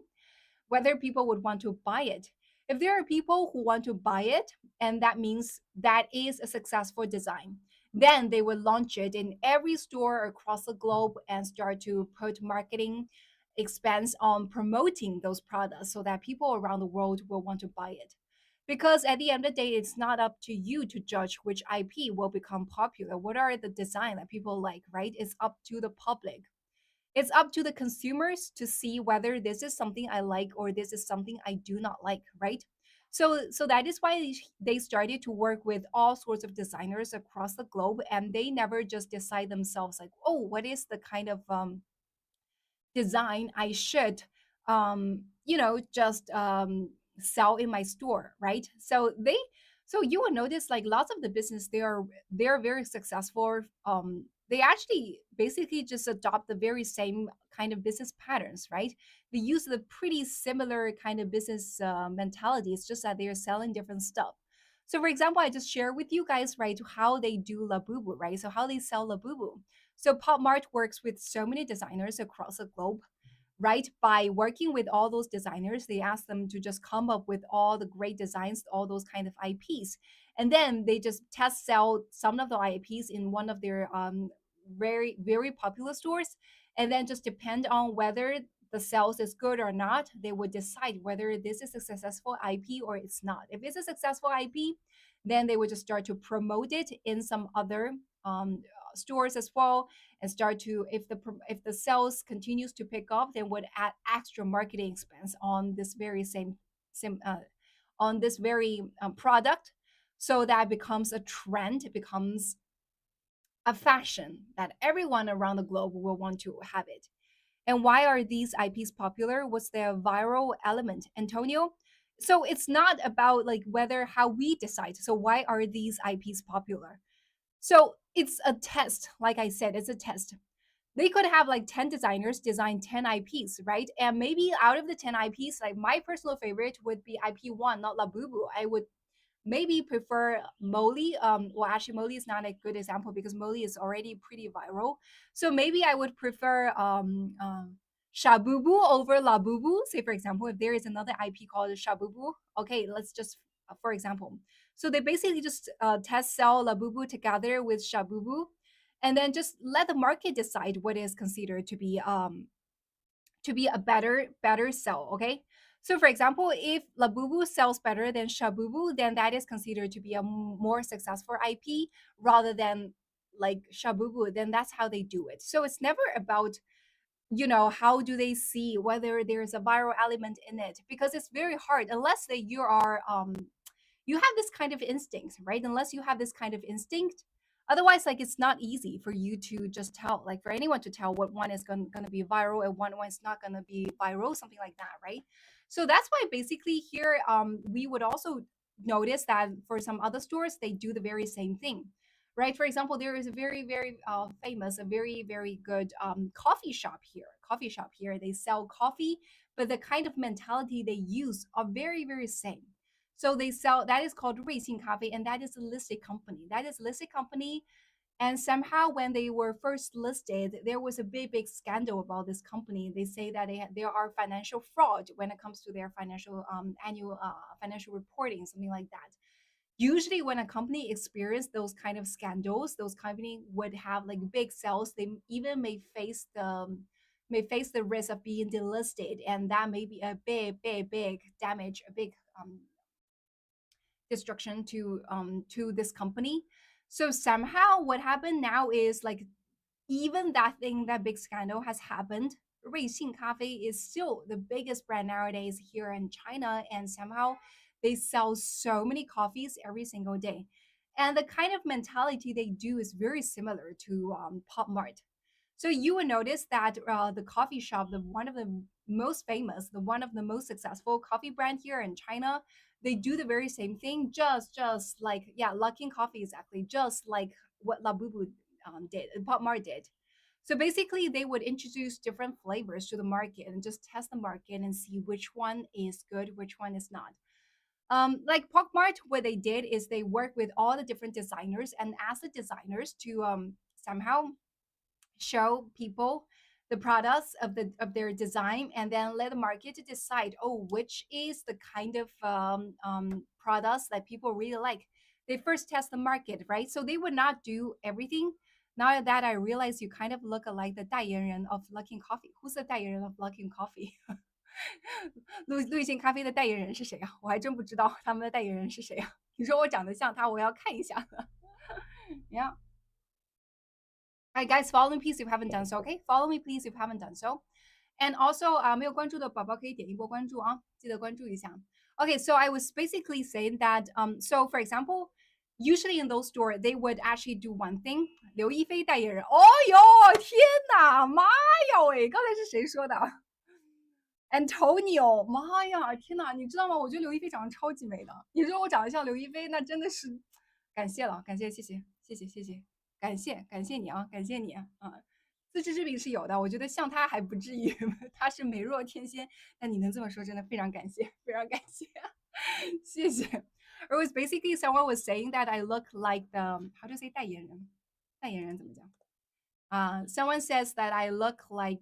whether people would want to buy it. If there are people who want to buy it, and that means that is a successful design, then they will launch it in every store across the globe and start to put marketing expense on promoting those products so that people around the world will want to buy it. Because at the end of the day, it's not up to you to judge which IP will become popular. What are the design that people like, right? It's up to the public. It's up to the consumers to see whether this is something I like or this is something I do not like, right? So that is why they started to work with all sorts of designers across the globe, and they never just decide themselves like, oh, what is the kind of design I should just sell in my store, right? So you will notice like lots of the business, they're very successful they actually basically just adopt the very same kind of business patterns, right? They use the pretty similar kind of business mentality. It's just that they are selling different stuff. So, for example, I just share with you guys, right, how they do Labubu, right? So, how they sell Labubu. So, Pop Mart works with so many designers across the globe, right? By working with all those designers, they ask them to just come up with all the great designs, all those kind of IPs. And then they just test sell some of the IPs in one of their very, very popular stores. And then just depend on whether the sales is good or not, they would decide whether this is a successful IP or it's not. If it's a successful IP, then they would just start to promote it in some other stores as well, and start to, if the sales continues to pick up, then would add extra marketing expense on this very same on this very product, so that becomes a trend, it becomes a fashion that everyone around the globe will want to have it. And why are these IPs popular? What's their viral element, Antonio? So it's not about like whether how we decide. So why are these IPs popular? So it's a test. Like I said, it's a test. They could have like 10 designers design 10 IPs, right? And maybe out of the 10 IPs, like my personal favorite would be IP1, not Labubu. I would maybe prefer Molly. Well, actually, Molly is not a good example because Molly is already pretty viral. So maybe I would prefer Shabubu over Labubu. Say, for example, if there is another IP called Shabubu, okay, let's just, for example. So they basically just test sell Labubu together with Shabubu, and then just let the market decide what is considered to be a better sell. Okay, so for example, if Labubu sells better than Shabubu, then that is considered to be a more successful IP rather than like Shabubu. Then that's how they do it. So it's never about, you know, how do they see whether there's a viral element in it, because it's very hard unless that you are you have this kind of instinct, right? Unless you have this kind of instinct, otherwise, like it's not easy for you to just tell, like for anyone to tell what one is going to be viral and one is not going to be viral, something like that, right? So that's why basically here we would also notice that for some other stores they do the very same thing, right? For example, there is a very famous, a very good coffee shop here. They sell coffee, but the kind of mentality they use are very same. So they sell, that is called 瑞幸 Coffee, and that is a listed company. That is a listed company. And somehow, when they were first listed, there was a big scandal about this company. They say that there are financial fraud when it comes to their financial annual financial reporting, something like that. Usually, when a company experiences those kind of scandals, those company would have like big sales. They even may face the risk of being delisted, and that may be a big damage, a big destruction to this company. So somehow what happened now is like, even that thing, that big scandal has happened, 瑞幸 Cafe is still the biggest brand nowadays here in China, and somehow they sell so many coffees every single day. And the kind of mentality they do is very similar to Pop Mart. So you will notice that the coffee shop, the one of the most famous, the one of the most successful coffee brand here in China, they do the very same thing, just like, yeah, Luckin Coffee, exactly, just like what Labubu did, Pop Mart did. So basically, they would introduce different flavors to the market and just test the market and see which one is good, which one is not. Like Pop Mart, what they did is they worked with all the different designers and asked the designers to somehow show people the products of their design, and then let the market to decide, oh, which is the kind of products that people really like. They first test the market, right? So they would not do everything. Now that I realize you kind of look like the 代言人 of Luckin Coffee. Who's the 代言人 of Luckin Coffee? 陆信咖啡的代言人是谁啊？我还真不知道他们的代言人是谁啊？你说我长得像他，我要看一下。Yeah. All right, guys, follow me, please, if you haven't done so. Okay, follow me, please, if you haven't done so. And also, 没有关注的宝宝可以点一波关注啊，记得关注一下。Okay, so I was basically saying that, so for example, usually in those stores, they would actually do one thing. 刘亦菲代言人，哦哟，天哪，妈呀喂，刚才是谁说的？Antonio，妈呀，天哪，你知道吗？我觉得刘亦菲长得超级美的。你说我长得像刘亦菲，那真的是感谢了，感谢，谢谢，谢谢，谢谢。感谢你啊，感谢你啊，自知之明是有的，我觉得像他还不至于，他是美若天仙。那你能这么说，真的非常感谢，非常感谢，谢谢。It was basically someone was saying that I look like the how to say 代言人，代言人怎么讲？someone says that I look like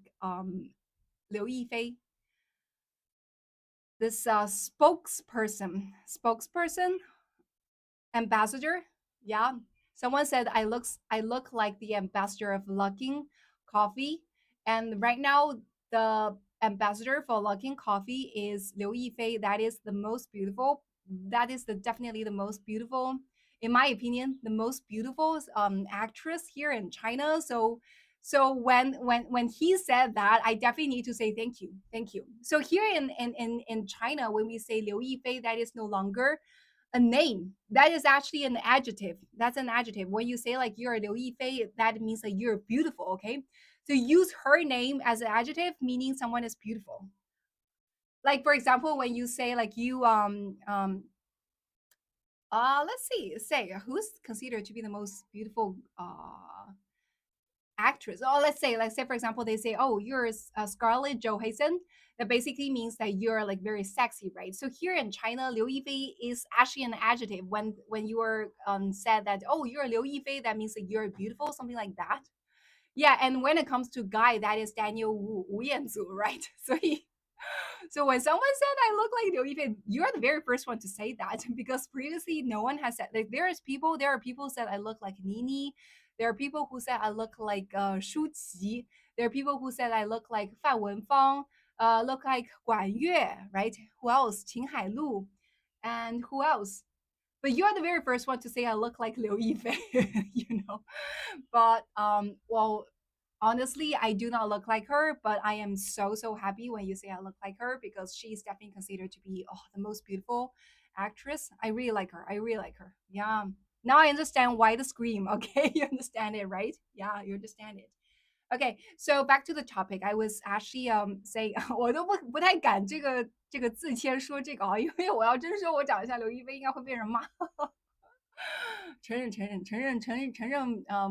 刘亦菲 this spokesperson ambassador. Yeah, someone said I look like the ambassador of Luckin Coffee, and right now the ambassador for Luckin Coffee is Liu Yifei. That is the most beautiful. That is definitely the most beautiful, in my opinion, the most beautiful actress here in China. So when he said that, I definitely need to say thank you, thank you. So here in China, when we say Liu Yifei, that is no longer a name. That is actually an adjective. That's an adjective. When you say like you're Liu Yifei, that means that you're beautiful. Okay, so use her name as an adjective, meaning someone is beautiful. Like for example, when you say like you let's see, say who's considered to be the most beautiful actress. Oh, let's say for example, they say, "Oh, you're Scarlett Johansson." That basically means that you're like very sexy, right? So here in China, Liu Yifei is actually an adjective. When you are said that, "Oh, you're Liu Yifei," that means that you're beautiful, something like that. Yeah, and when it comes to guy, that is Daniel Wu Yanzu, right? So when someone said I look like Liu Yifei, you're the very first one to say that because previously no one has said. Like there are people who said I look like Nini. There are people who said I look like Shu Qi. There are people who said I look like Fan Wenfang, look like Guan Yue, right? Who else? Qin Hailu, and who else? But you're the very first one to say I look like Liu Yifei, you know. But well, honestly, I do not look like her, but I am so happy when you say I look like her because she's definitely considered to be the most beautiful actress. I really like her. I really like her. Yeah. Now I understand why the scream. Okay, you understand it, right? Yeah, you understand it. Okay, so back to the topic. I was actually saying 我都不太敢这个自谦说这个啊，因为我要真说我长得像刘亦菲，应该会被人骂。承认，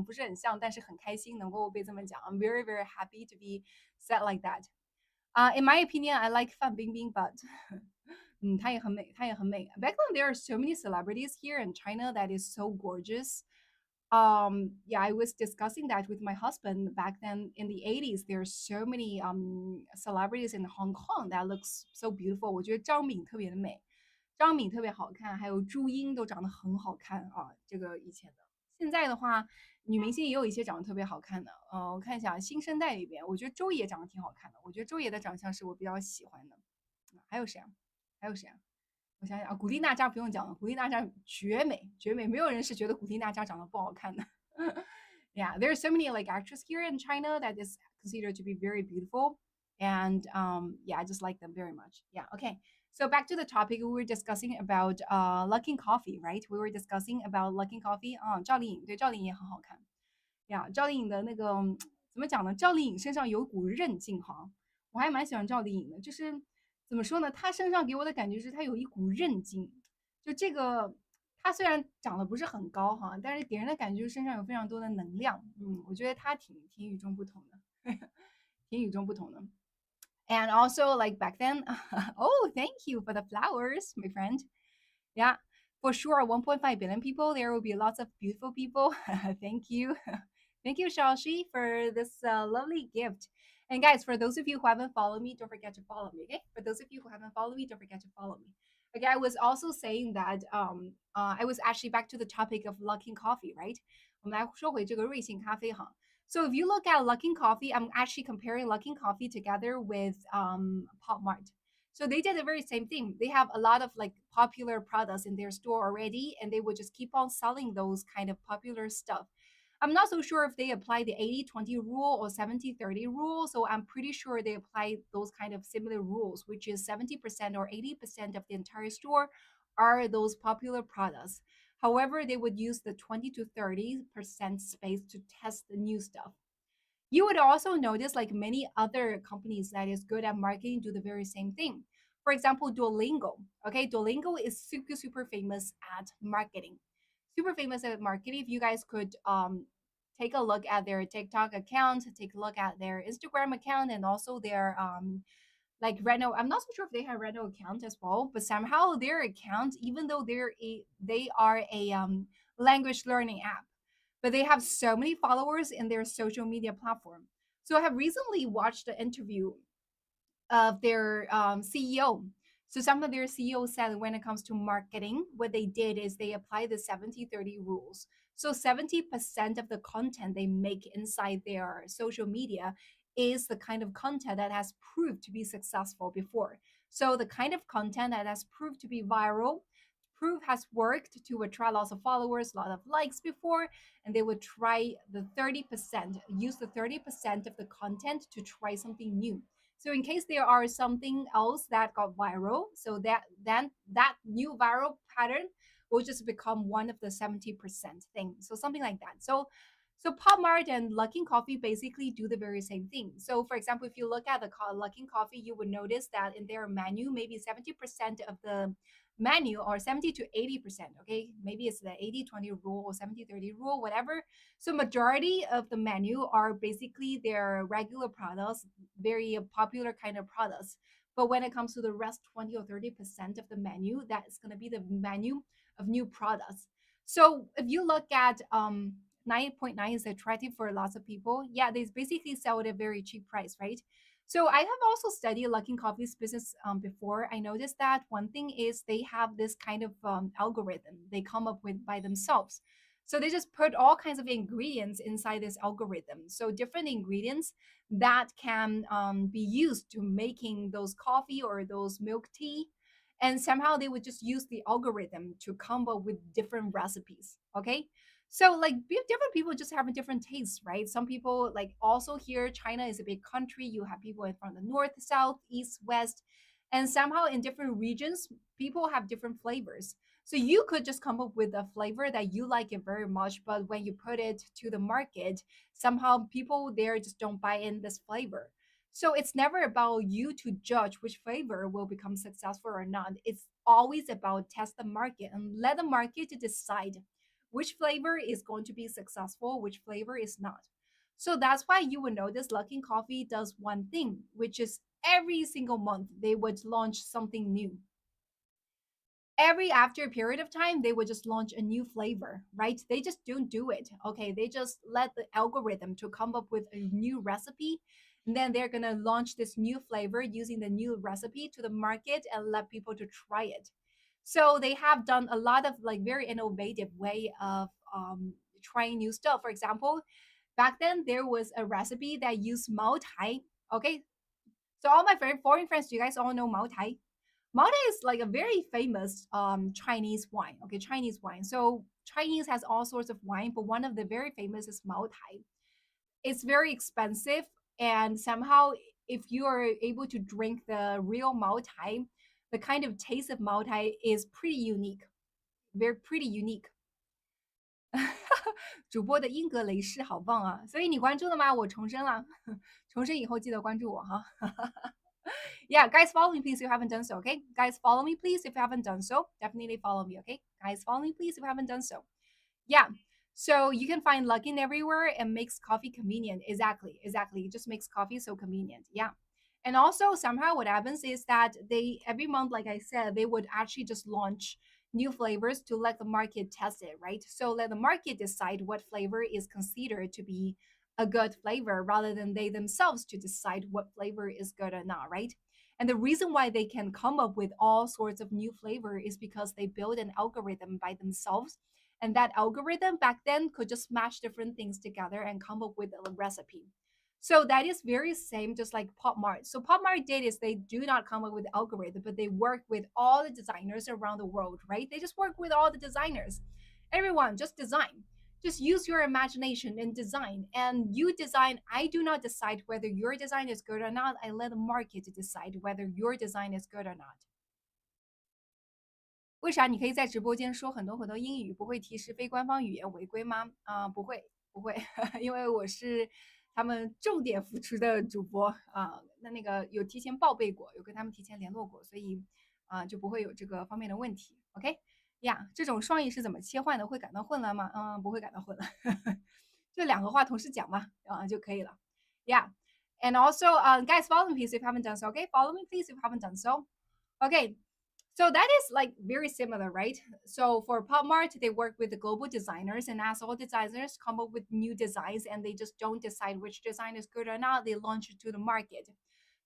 不是很像，但是很开心能够被这么讲。I'm very happy to be said like that. In my opinion, I like Fan Bingbing, but 她也很美，她也很美。Back then, there are so many celebrities here in China that is so gorgeous. Yeah, I was discussing that with my husband back then in the 80s. There are so many celebrities in Hong Kong that looks so beautiful. 我觉得张敏特别的美。张敏特别好看，还有朱茵都长得很好看啊。这个以前的，现在的话，女明星也有一些长得特别好看的。我看一下新生代里边，我觉得周也长得挺好看的。我觉得周也的长相是我比较喜欢的。还有谁啊？还有谁啊？我想想啊，古力娜扎不用讲了，古力娜扎绝美绝美，没有人是觉得古力娜扎长得不好看的。Yeah, there are so many like actors here in China that is considered to be very beautiful, and yeah, I just like them very much. Yeah, okay. So back to the topic, we were discussing about Luckin Coffee, right? We were discussing about Luckin Coffee. 赵丽颖对赵丽颖也很好看呀。赵丽颖的那个怎么讲呢？赵丽颖身上有股韧劲哈，我还蛮喜欢赵丽颖的。就是怎么说呢？她身上给我的感觉是她有一股韧劲。就这个，她虽然长得不是很高哈，但是给人的感觉身上有非常多的能量。我觉得她挺与众不同的，挺与众不同的。And also, like back then, oh, thank you for the flowers, my friend. Yeah, for sure, 1.5 billion people, there will be lots of beautiful people. Thank you. Thank you, Shaoxi, for this lovely gift. And guys, for those of you who haven't followed me, don't forget to follow me. Okay, for those of you who haven't followed me, don't forget to follow me. Okay, I was also saying that I was actually back to the topic of Luckin Coffee, right? 我们来说回这个瑞幸咖啡哈。So if you look at Luckin Coffee, I'm actually comparing Luckin Coffee together with Pop Mart. So they did the very same thing. They have a lot of like popular products in their store already, and they would just keep on selling those kind of popular stuff. I'm not so sure if they apply the 80-20 rule or 70-30 rule. So I'm pretty sure they apply those kind of similar rules, which is 70% or 80% of the entire store are those popular products. However, they would use the 20 to 30% space to test the new stuff. You would also notice like many other companies that is good at marketing do the very same thing. For example, Duolingo. Okay, Duolingo is super famous at marketing. Super famous at marketing. If you guys could take a look at their TikTok account, take a look at their Instagram account, and also their like Reno. I'm not so sure if they have Reno account as well, but somehow their account, even though they are a language learning app, but they have so many followers in their social media platform. So I have recently watched the interview of their CEO. So some of their CEOs said when it comes to marketing, what they did is they apply the 70-30 rules. So 70% of the content they make inside their social media is the kind of content that has proved to be successful before. So the kind of content that has proved to be viral, prove has worked to attract lots of followers, a lot of likes before, and they would try the 30%, use the 30% of the content to try something new. So in case there are something else that got viral, so that then that new viral pattern will just become one of the 70% thing. So something like that. So Pop Mart and Luckin Coffee basically do the very same thing. So for example, if you look at the Luckin Coffee, you would notice that in their menu, maybe 70% of the menu or 70 to 80%, okay? Maybe it's the 80-20 rule or 70-30 rule, whatever. So majority of the menu are basically their regular products, very popular kind of products. But when it comes to the rest 20 or 30% of the menu, that is going to be the menu of new products. So if you look at 9.9 is attractive for lots of people. Yeah, they basically sell at a very cheap price, right? So I have also studied Luckin Coffee's business before. I noticed that one thing is they have this kind of algorithm they come up with by themselves. So they just put all kinds of ingredients inside this algorithm. So different ingredients that can be used to making those coffee or those milk tea. And somehow they would just use the algorithm to come up with different recipes. Okay. So like different people just have a different tastes, right? Some people like also here, China is a big country. You have people from the north, south, east, west, and somehow in different regions, people have different flavors. So you could just come up with a flavor that you like it very much, but when you put it to the market, somehow people there just don't buy in this flavor. So it's never about you to judge which flavor will become successful or not. It's always about test the market and let the market decide which flavor is going to be successful, which flavor is not. So that's why you would notice Luckin Coffee does one thing, which is every single month they would launch something new. Every after a period of time, they would just launch a new flavor, right? They just don't do it. Okay, they just let the algorithm to come up with a new recipe, and then they're gonna launch this new flavor using the new recipe to the market and let people to try it. So they have done a lot of like very innovative way of trying new stuff. For example, back then there was a recipe that used Mao Tai. Okay, so all my foreign friends, do you guys all know Mao Tai? Mao Tai is like a very famous Chinese wine. Okay, Chinese wine. So Chinese has all sorts of wine, but one of the very famous is Mao Tai. It's very expensive, and somehow if you are able to drink the real Mao Tai, the kind of taste of Mao Tai is pretty unique, very pretty unique. 主播的英格雷士好棒啊！所以你关注了吗？我重申了，重申以后记得关注我哈。Yeah, guys, follow me please if you haven't done so. Okay, guys, follow me please if you haven't done so. Definitely follow me. Okay, guys, follow me please if you haven't done so. Yeah. So you can find Luckin everywhere and makes coffee convenient. Exactly. It just makes coffee so convenient. Yeah. And also somehow what happens is that they every month, like I said, they would actually just launch new flavors to let the market test it, right? So let the market decide what flavor is considered to be a good flavor rather than they themselves to decide what flavor is good or not, right? And the reason why they can come up with all sorts of new flavor is because they build an algorithm by themselves. And that algorithm back then could just match different things together and come up with a recipe. So that is very same, just like Pop Mart. So Pop Mart did is they do not come up with the algorithm, but they work with all the designers around the world, right? They just work with all the designers. Everyone just design. Just use your imagination and design. And you design. I do not decide whether your design is good or not. I let the market decide whether your design is good or not. 为啥你可以在直播间说很多很多英语，不会提示非官方语言违规吗？不会，不会，因为我是他们重点扶持的主播啊。那个有提前报备过，有跟他们提前联络过，所以就不会有这个方面的问题。OK 呀，这种双语是怎么切换的？会感到混乱吗？不会感到混乱。就两个话同时讲嘛，就可以了。Yeah. And also, guys, follow me please if you haven't done so. Okay, follow me please if you haven't done so. Okay, so that is like very similar, right? So for Pop Mart, they work with the global designers, and as all designers come up with new designs, and they just don't decide which design is good or not, they launch it to the market.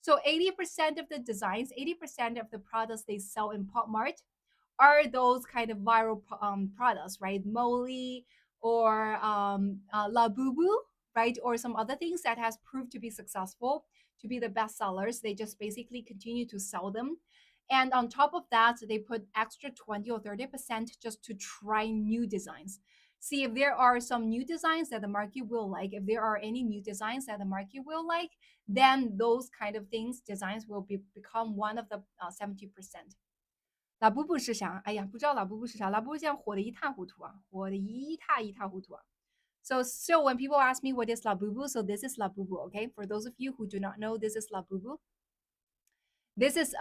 So 80% of the designs, 80% of the products they sell in Pop Mart are those kind of viral products, right? Molly or La Boo Boo, right? Or some other things that has proved to be successful, to be the best sellers. They just basically continue to sell them. And on top of that, they put extra 20 or 30% just to try new designs. See if there are some new designs that the market will like. If there are any new designs that the market will like, then those kind of things, designs will become one of the 70%。拉布布是啥？哎呀，不知道拉布布是啥。拉布布现在火的一塌糊涂啊，火的一塌糊涂啊。So when people ask me what is Labubu, so this is Labubu, okay? For those of you who do not know, this is Labubu. This is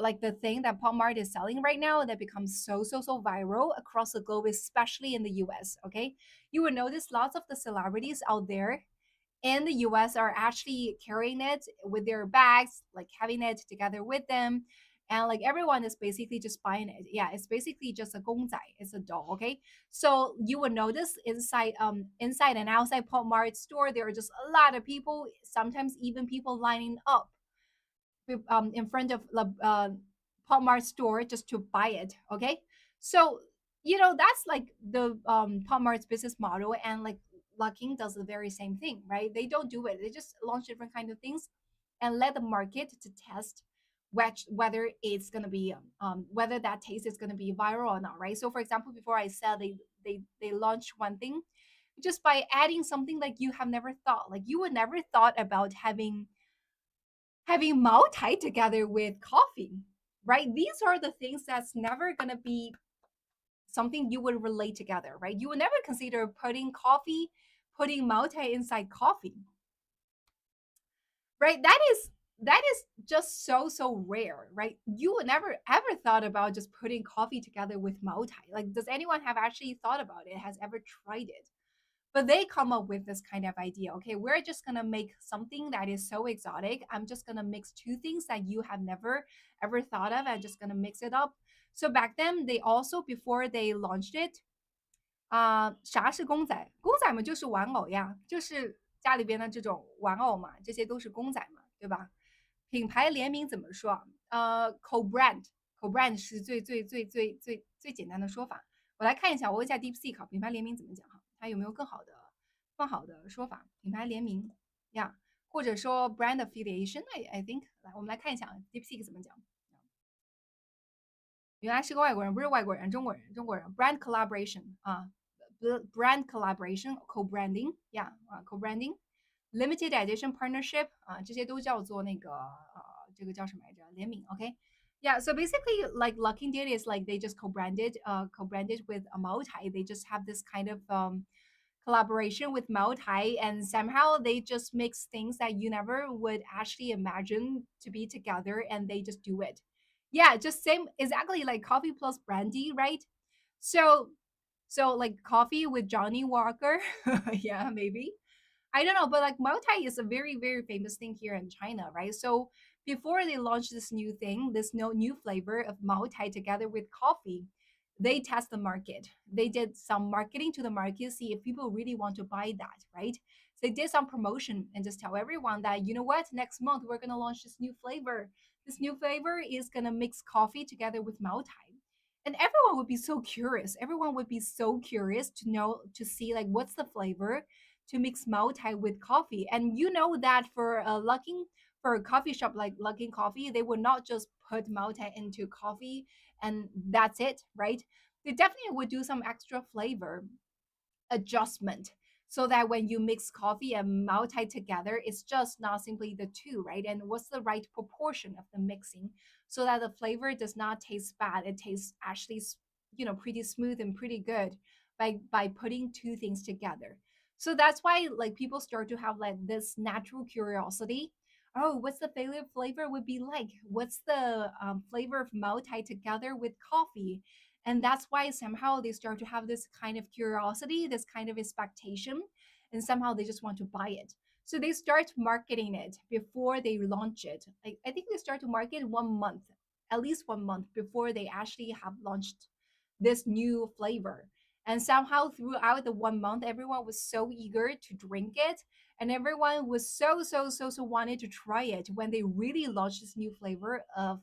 like the thing that Pop Mart is selling right now that becomes so viral across the globe, especially in the US, okay? You will notice lots of the celebrities out there in the US are actually carrying it with their bags, like having it together with them. And like everyone is basically just buying it. Yeah, it's basically just a 公仔. It's a doll, okay? So you will notice inside and outside Pop Mart store, there are just a lot of people, sometimes even people lining up in front of the Pop Mart store just to buy it. Okay, so that's like the Pop Mart's business model, and like Lucking does the very same thing, right? They don't do it; they just launch different kind of things and let the market to test whether it's gonna be whether that taste is gonna be viral or not, right? So for example, before I said they launched one thing just by adding something like you have never thought, like you would never thought about having Mao Tai together with coffee, right? These are the things that's never going to be something you would relate together, right? You would never consider putting Mao Tai inside coffee, right? That is just so rare, right? You would never ever thought about just putting coffee together with Mao Tai. Like, does anyone have actually thought about it? Has ever tried it? But they come up with this kind of idea. Okay, we're just gonna make something that is so exotic. I'm just gonna mix two things that you have never ever thought of. I'm just gonna mix it up. So back then, they also before they launched it, 啥是公仔？公仔嘛就是玩偶呀，就是家里边的这种玩偶嘛，这些都是公仔嘛，对吧？品牌联名怎么说？co-brand 是最简单的说法。我来看一下，我问一下 DeepSeek 品牌联名怎么讲哈？它有没有更好的说法？品牌联名呀，或者说 brand affiliation，I think，来我们来看一下 DeepSeek 怎么讲。原来是个外国人，不是外国人，中国人，brand collaboration 啊，brand collaboration co-branding co-branding limited edition partnership 这些都叫做那个这个叫什么来着？联名，OK。Yeah, so basically, like Lucking did is like they just co-branded with a Mao Tai. They just have this kind of collaboration with Mao Tai, and somehow they just mix things that you never would actually imagine to be together, and they just do it. Yeah, just same exactly like coffee plus brandy, right? So like coffee with Johnny Walker. Yeah, maybe. I don't know, but like Mao Tai is a very famous thing here in China, right? So before they launched this new thing, this new flavor of Mao Tai together with coffee, they test the market. They did some marketing to the market, see if people really want to buy that, right? So they did some promotion and just tell everyone that, you know what, next month we're gonna launch this new flavor. This new flavor is gonna mix coffee together with Mao Tai. And everyone would be so curious. Everyone would be so curious to know to see like what's the flavor to mix Mao Tai with coffee. And you know that for for a coffee shop like Luckin Coffee, they would not just put Mao Tai into coffee and that's it, right? They definitely would do some extra flavor adjustment so that when you mix coffee and Mao Tai together, it's just not simply the two, right? And what's the right proportion of the mixing so that the flavor does not taste bad. It tastes actually, pretty smooth and pretty good by putting two things together. So that's why like people start to have like this natural curiosity. Oh, what's the favorite flavor would be like? What's the flavor of Mao Tai together with coffee? And that's why somehow they start to have this kind of curiosity, this kind of expectation. and somehow they just want to buy it. So they start marketing it before they launch it. Like I think they start to market 1 month, at least 1 month before they actually have launched this new flavor. And somehow throughout the 1 month, everyone was so eager to drink it, and everyone was so wanted to try it when they really launched this new flavor of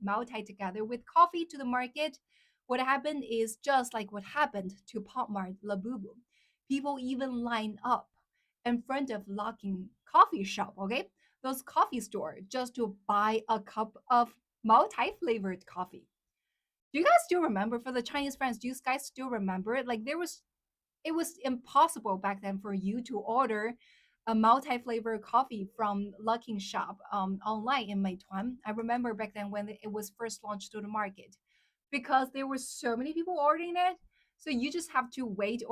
Mao Tai together with coffee to the market. What happened is just like what happened to Pop Mart Labubu. People even line up in front of Luckin coffee shop, okay? Those coffee store just to buy a cup of Mao Tai flavored coffee. Do you guys still remember for the Chinese friends? Do you guys still remember it? Like it was impossible back then for you to order a multi-flavor coffee from Luckin shop online in Meituan. I remember back then when it was first launched to the market because there were so many people ordering it. So you just have to wait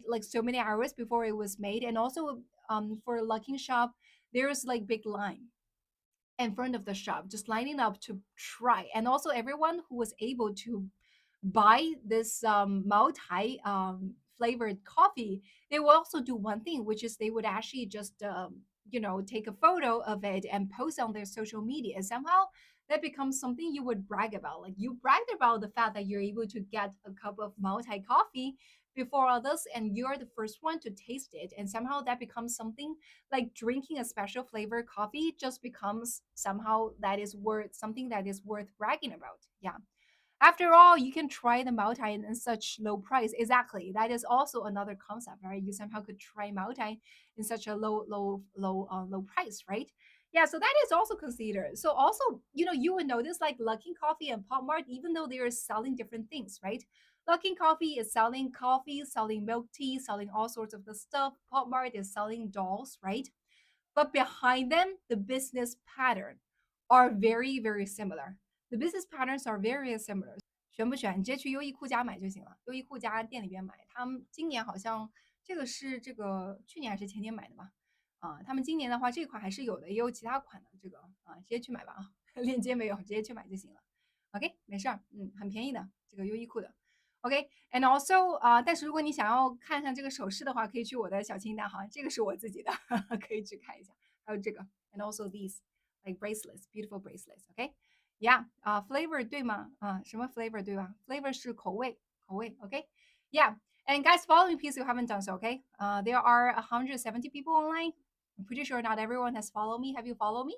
like so many hours before it was made. And also for Luckin shop, there was like big line in front of the shop, just lining up to try. And also everyone who was able to buy this Mao Tai flavored coffee, they will also do one thing, which is they would actually just take a photo of it and post on their social media. And somehow that becomes something you would brag about. Like you bragged about the fact that you're able to get a cup of Mao Tai coffee before others, and you're the first one to taste it. And somehow that becomes something like drinking a special flavor coffee just becomes somehow that is worth something that is worth bragging about. Yeah. After all, you can try the Mao Tai in such low price. Exactly. That is also another concept, right? You somehow could try Mao Tai in such a low price, right? Yeah, so that is also considered. So also, you would notice like Luckin Coffee and Pop Mart, even though they are selling different things, right? Luckin Coffee is selling coffee, selling milk tea, selling all sorts of the stuff. Pop Mart is selling dolls, right? But behind them, the business pattern are very similar. The business patterns are very similar. 选不选？你直接去优衣库家买就行了。优衣库家店里边买，他们今年好像这个去年还是前年买的吧？他们今年的话这款还是有的，也有其他款的这个直接去买吧啊，链接没有，直接去买就行了。OK，没事儿，很便宜的这个优衣库的。OK，and also 但是如果你想要看看这个首饰的话，可以去我的小清单哈，这个是我自己的，可以去看一下。还有这个，and also these like bracelets, beautiful bracelets. OK，yeah，flavor 对吗？什么 flavor 对吧？flavor 是口味，OK，yeah. And guys, follow me, please, if you haven't done so, okay? There are 170 people online. I'm pretty sure not everyone has followed me. Have you followed me?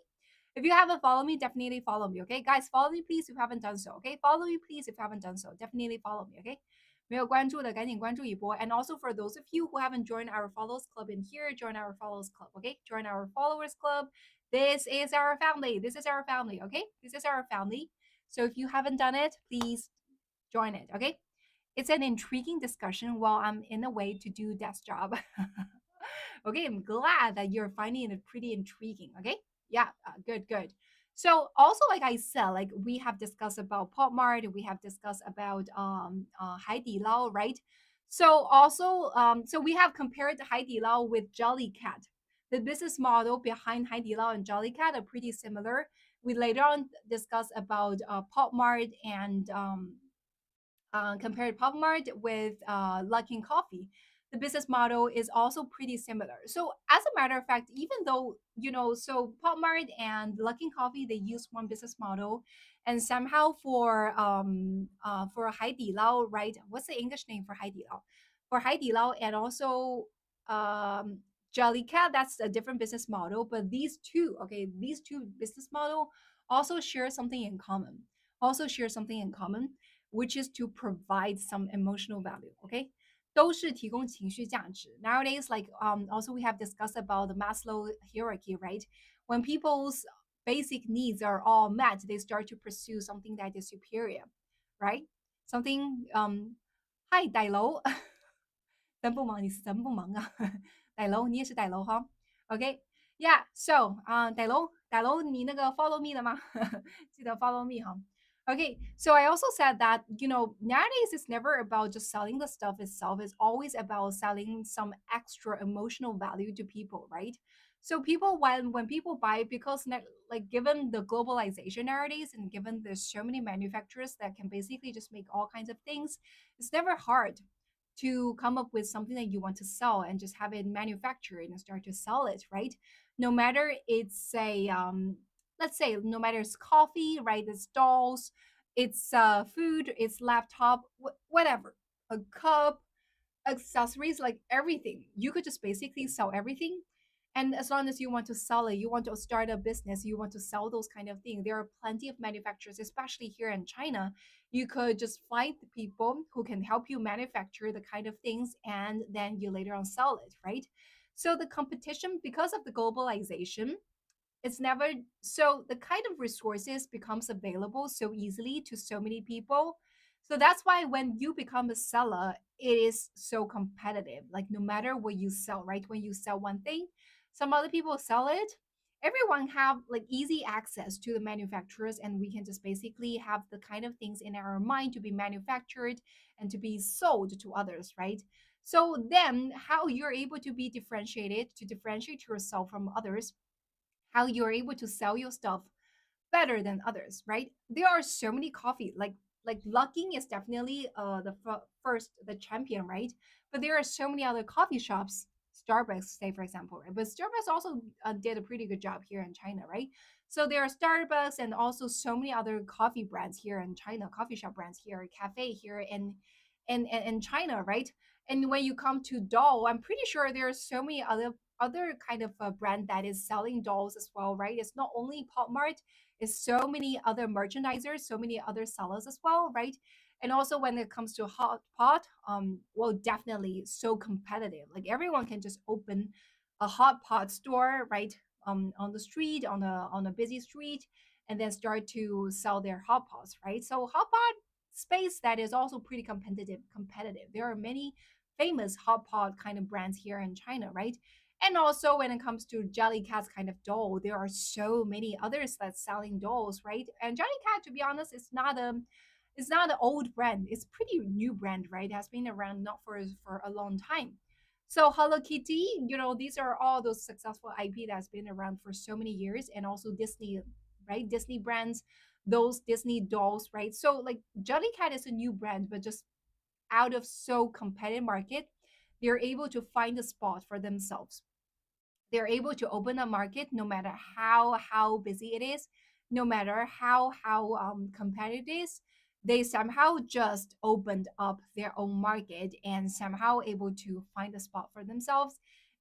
If you haven't followed me, definitely follow me, okay? Guys, follow me, please, if you haven't done so, okay? Follow me, please, if you haven't done so. Definitely follow me, okay? 没有关注的赶紧关注一波. And also for those of you who haven't joined our followers club in here, join our followers club, okay? Join our followers club. This is our family. This is our family, okay? This is our family. So if you haven't done it, please join it, okay? It's an intriguing discussion while I'm in a way to do desk job. Okay, I'm glad that you're finding it pretty intriguing. Okay, yeah, good. So also, like I said, like we have discussed about Pop Mart, we have discussed about Hai Di Lao, right? So also, so we have compared Hai Di Lao with Jolly Cat. The business model behind Hai Di Lao and Jolly Cat are pretty similar. We later on discuss about Pop Mart and compared Pop Mart with Luckin Coffee. The business model is also pretty similar. So as a matter of fact, even though so Pop Mart and Luckin Coffee they use one business model, and somehow for Hai Di Lao, right? What's the English name for Hai Di Lao? For Hai Di Lao and also um, Cat, that's a different business model. But these two, okay, these two business model also share something in common. Also share something in common, which is to provide some emotional value. Okay, 都是提供情绪价值. Nowadays, like also we have discussed about the Maslow hierarchy, right? When people's basic needs are all met, they start to pursue something that is superior, right? Something hi 大佬，咱不忙，你是真不忙啊，大佬，你也是大佬哈。OK，yeah， so 大佬，你那个 follow me 了吗？记得 follow me 哈。Okay, so I also said that, nowadays it's never about just selling the stuff itself. It's always about selling some extra emotional value to people, right? So people, when people buy, because like given the globalization nowadays and given there's so many manufacturers that can basically just make all kinds of things, it's never hard to come up with something that you want to sell and just have it manufactured and start to sell it, right? No matter it's a let's say no matter it's coffee, right? It's dolls, it's food, it's laptop, whatever, a cup, accessories, like everything. You could just basically sell everything. And as long as you want to sell it, you want to start a business, you want to sell those kind of things. There are plenty of manufacturers, especially here in China. You could just find the people who can help you manufacture the kind of things and then you later on sell it, right? So the competition, because of the globalization, it's never so the kind of resources becomes available so easily to so many people. So that's why when you become a seller, it is so competitive. Like no matter what you sell, right? When you sell one thing, some other people sell it. Everyone have like easy access to the manufacturers, and we can just basically have the kind of things in our mind to be manufactured and to be sold to others, right? So then how you're able to be differentiated, to differentiate yourself from others, how you're able to sell your stuff better than others, right? There are so many coffee, like Lucking is definitely the first, the champion, right? But there are so many other coffee shops, Starbucks, say for example, right? But Starbucks also did a pretty good job here in China, right? So there are Starbucks and also so many other coffee brands here in China, coffee shop brands here, cafe here in China, right? And when you come to doll, I'm pretty sure there are so many other kind of brand that is selling dolls as well, right? It's not only Pop Mart, it's so many other merchandisers, so many other sellers as well, right? And also when it comes to hot pot, well, definitely so competitive. Like everyone can just open a hot pot store, right? On the street, on a busy street, and then start to sell their hot pots, right? So hot pot space that is also pretty competitive. There are many famous hot pot kind of brands here in China, right? And also when it comes to Jellycat's kind of doll, there are so many others that's selling dolls, right? And Jellycat, to be honest, it's not an old brand. It's pretty new brand, right? It has been around not for a long time. So Hello Kitty, these are all those successful IP that's been around for so many years, and also Disney, right? Disney brands, those Disney dolls, right? So like Jellycat is a new brand, but just out of so competitive market, they're able to find a spot for themselves. They're able to open a market no matter how busy it is, no matter how competitive it is. They somehow just opened up their own market and somehow able to find a spot for themselves.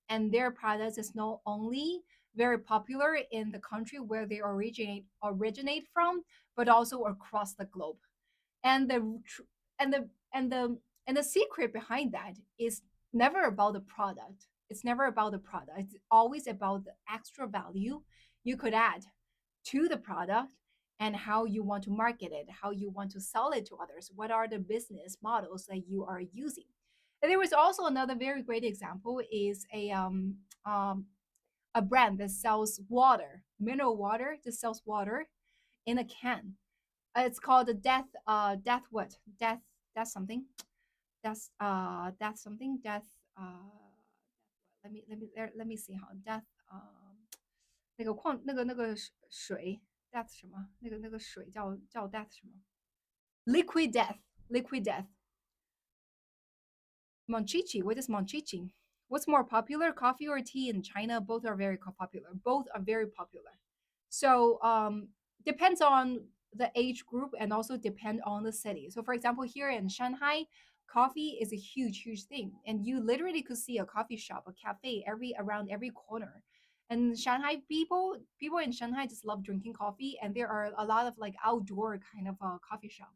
And their products is not only very popular in the country where they originate from, but also across the globe. And and the and the and the secret behind that is never about the product. It's never about the product. It's always about the extra value you could add to the product and how you want to market it, how you want to sell it to others. What are the business models that you are using? And there was also another very great example is a brand that sells water, mineral water, that sells water in a can. It's called the death what? Death something. Death something. Death let me see哈，death 那个矿那个水 death 什么？那个水叫 death 什么？liquid death，liquid death。Monchichi, what is Monchichi? What's more popular, coffee or tea in China? Both are very popular. Both are very popular. So depends on the age group and also depend on the city. So for example, here in Shanghai, coffee is a huge thing, and you literally could see a coffee shop, a cafe around every corner. And Shanghai people in Shanghai just love drinking coffee, and there are a lot of like outdoor kind of coffee shop.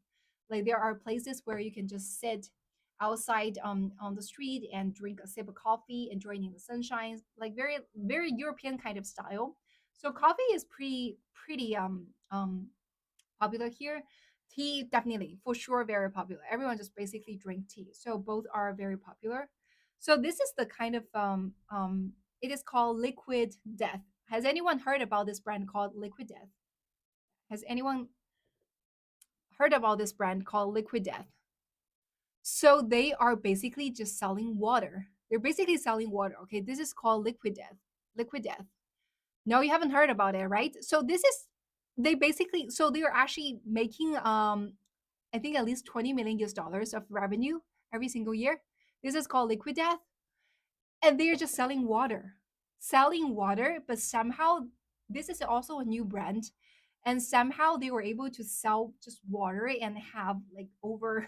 Like there are places where you can just sit outside on the street and drink a sip of coffee, enjoying the sunshine, like very European kind of style. So coffee is pretty popular here. Tea definitely for sure very popular. Everyone just basically drink tea. So both are very popular. So this is the kind of it is called Liquid Death. Has anyone heard about this brand called Liquid Death? Has anyone heard about this brand called Liquid Death? So they are basically just selling water. They're basically selling water. Okay, this is called Liquid Death. Liquid Death. No, you haven't heard about it, right? So this is they basically so they're actually making I think at least 20 million US dollars of revenue every single year. This is called liquid death, and they're just selling water, but somehow this is also a new brand, and somehow they were able to sell just water and have like over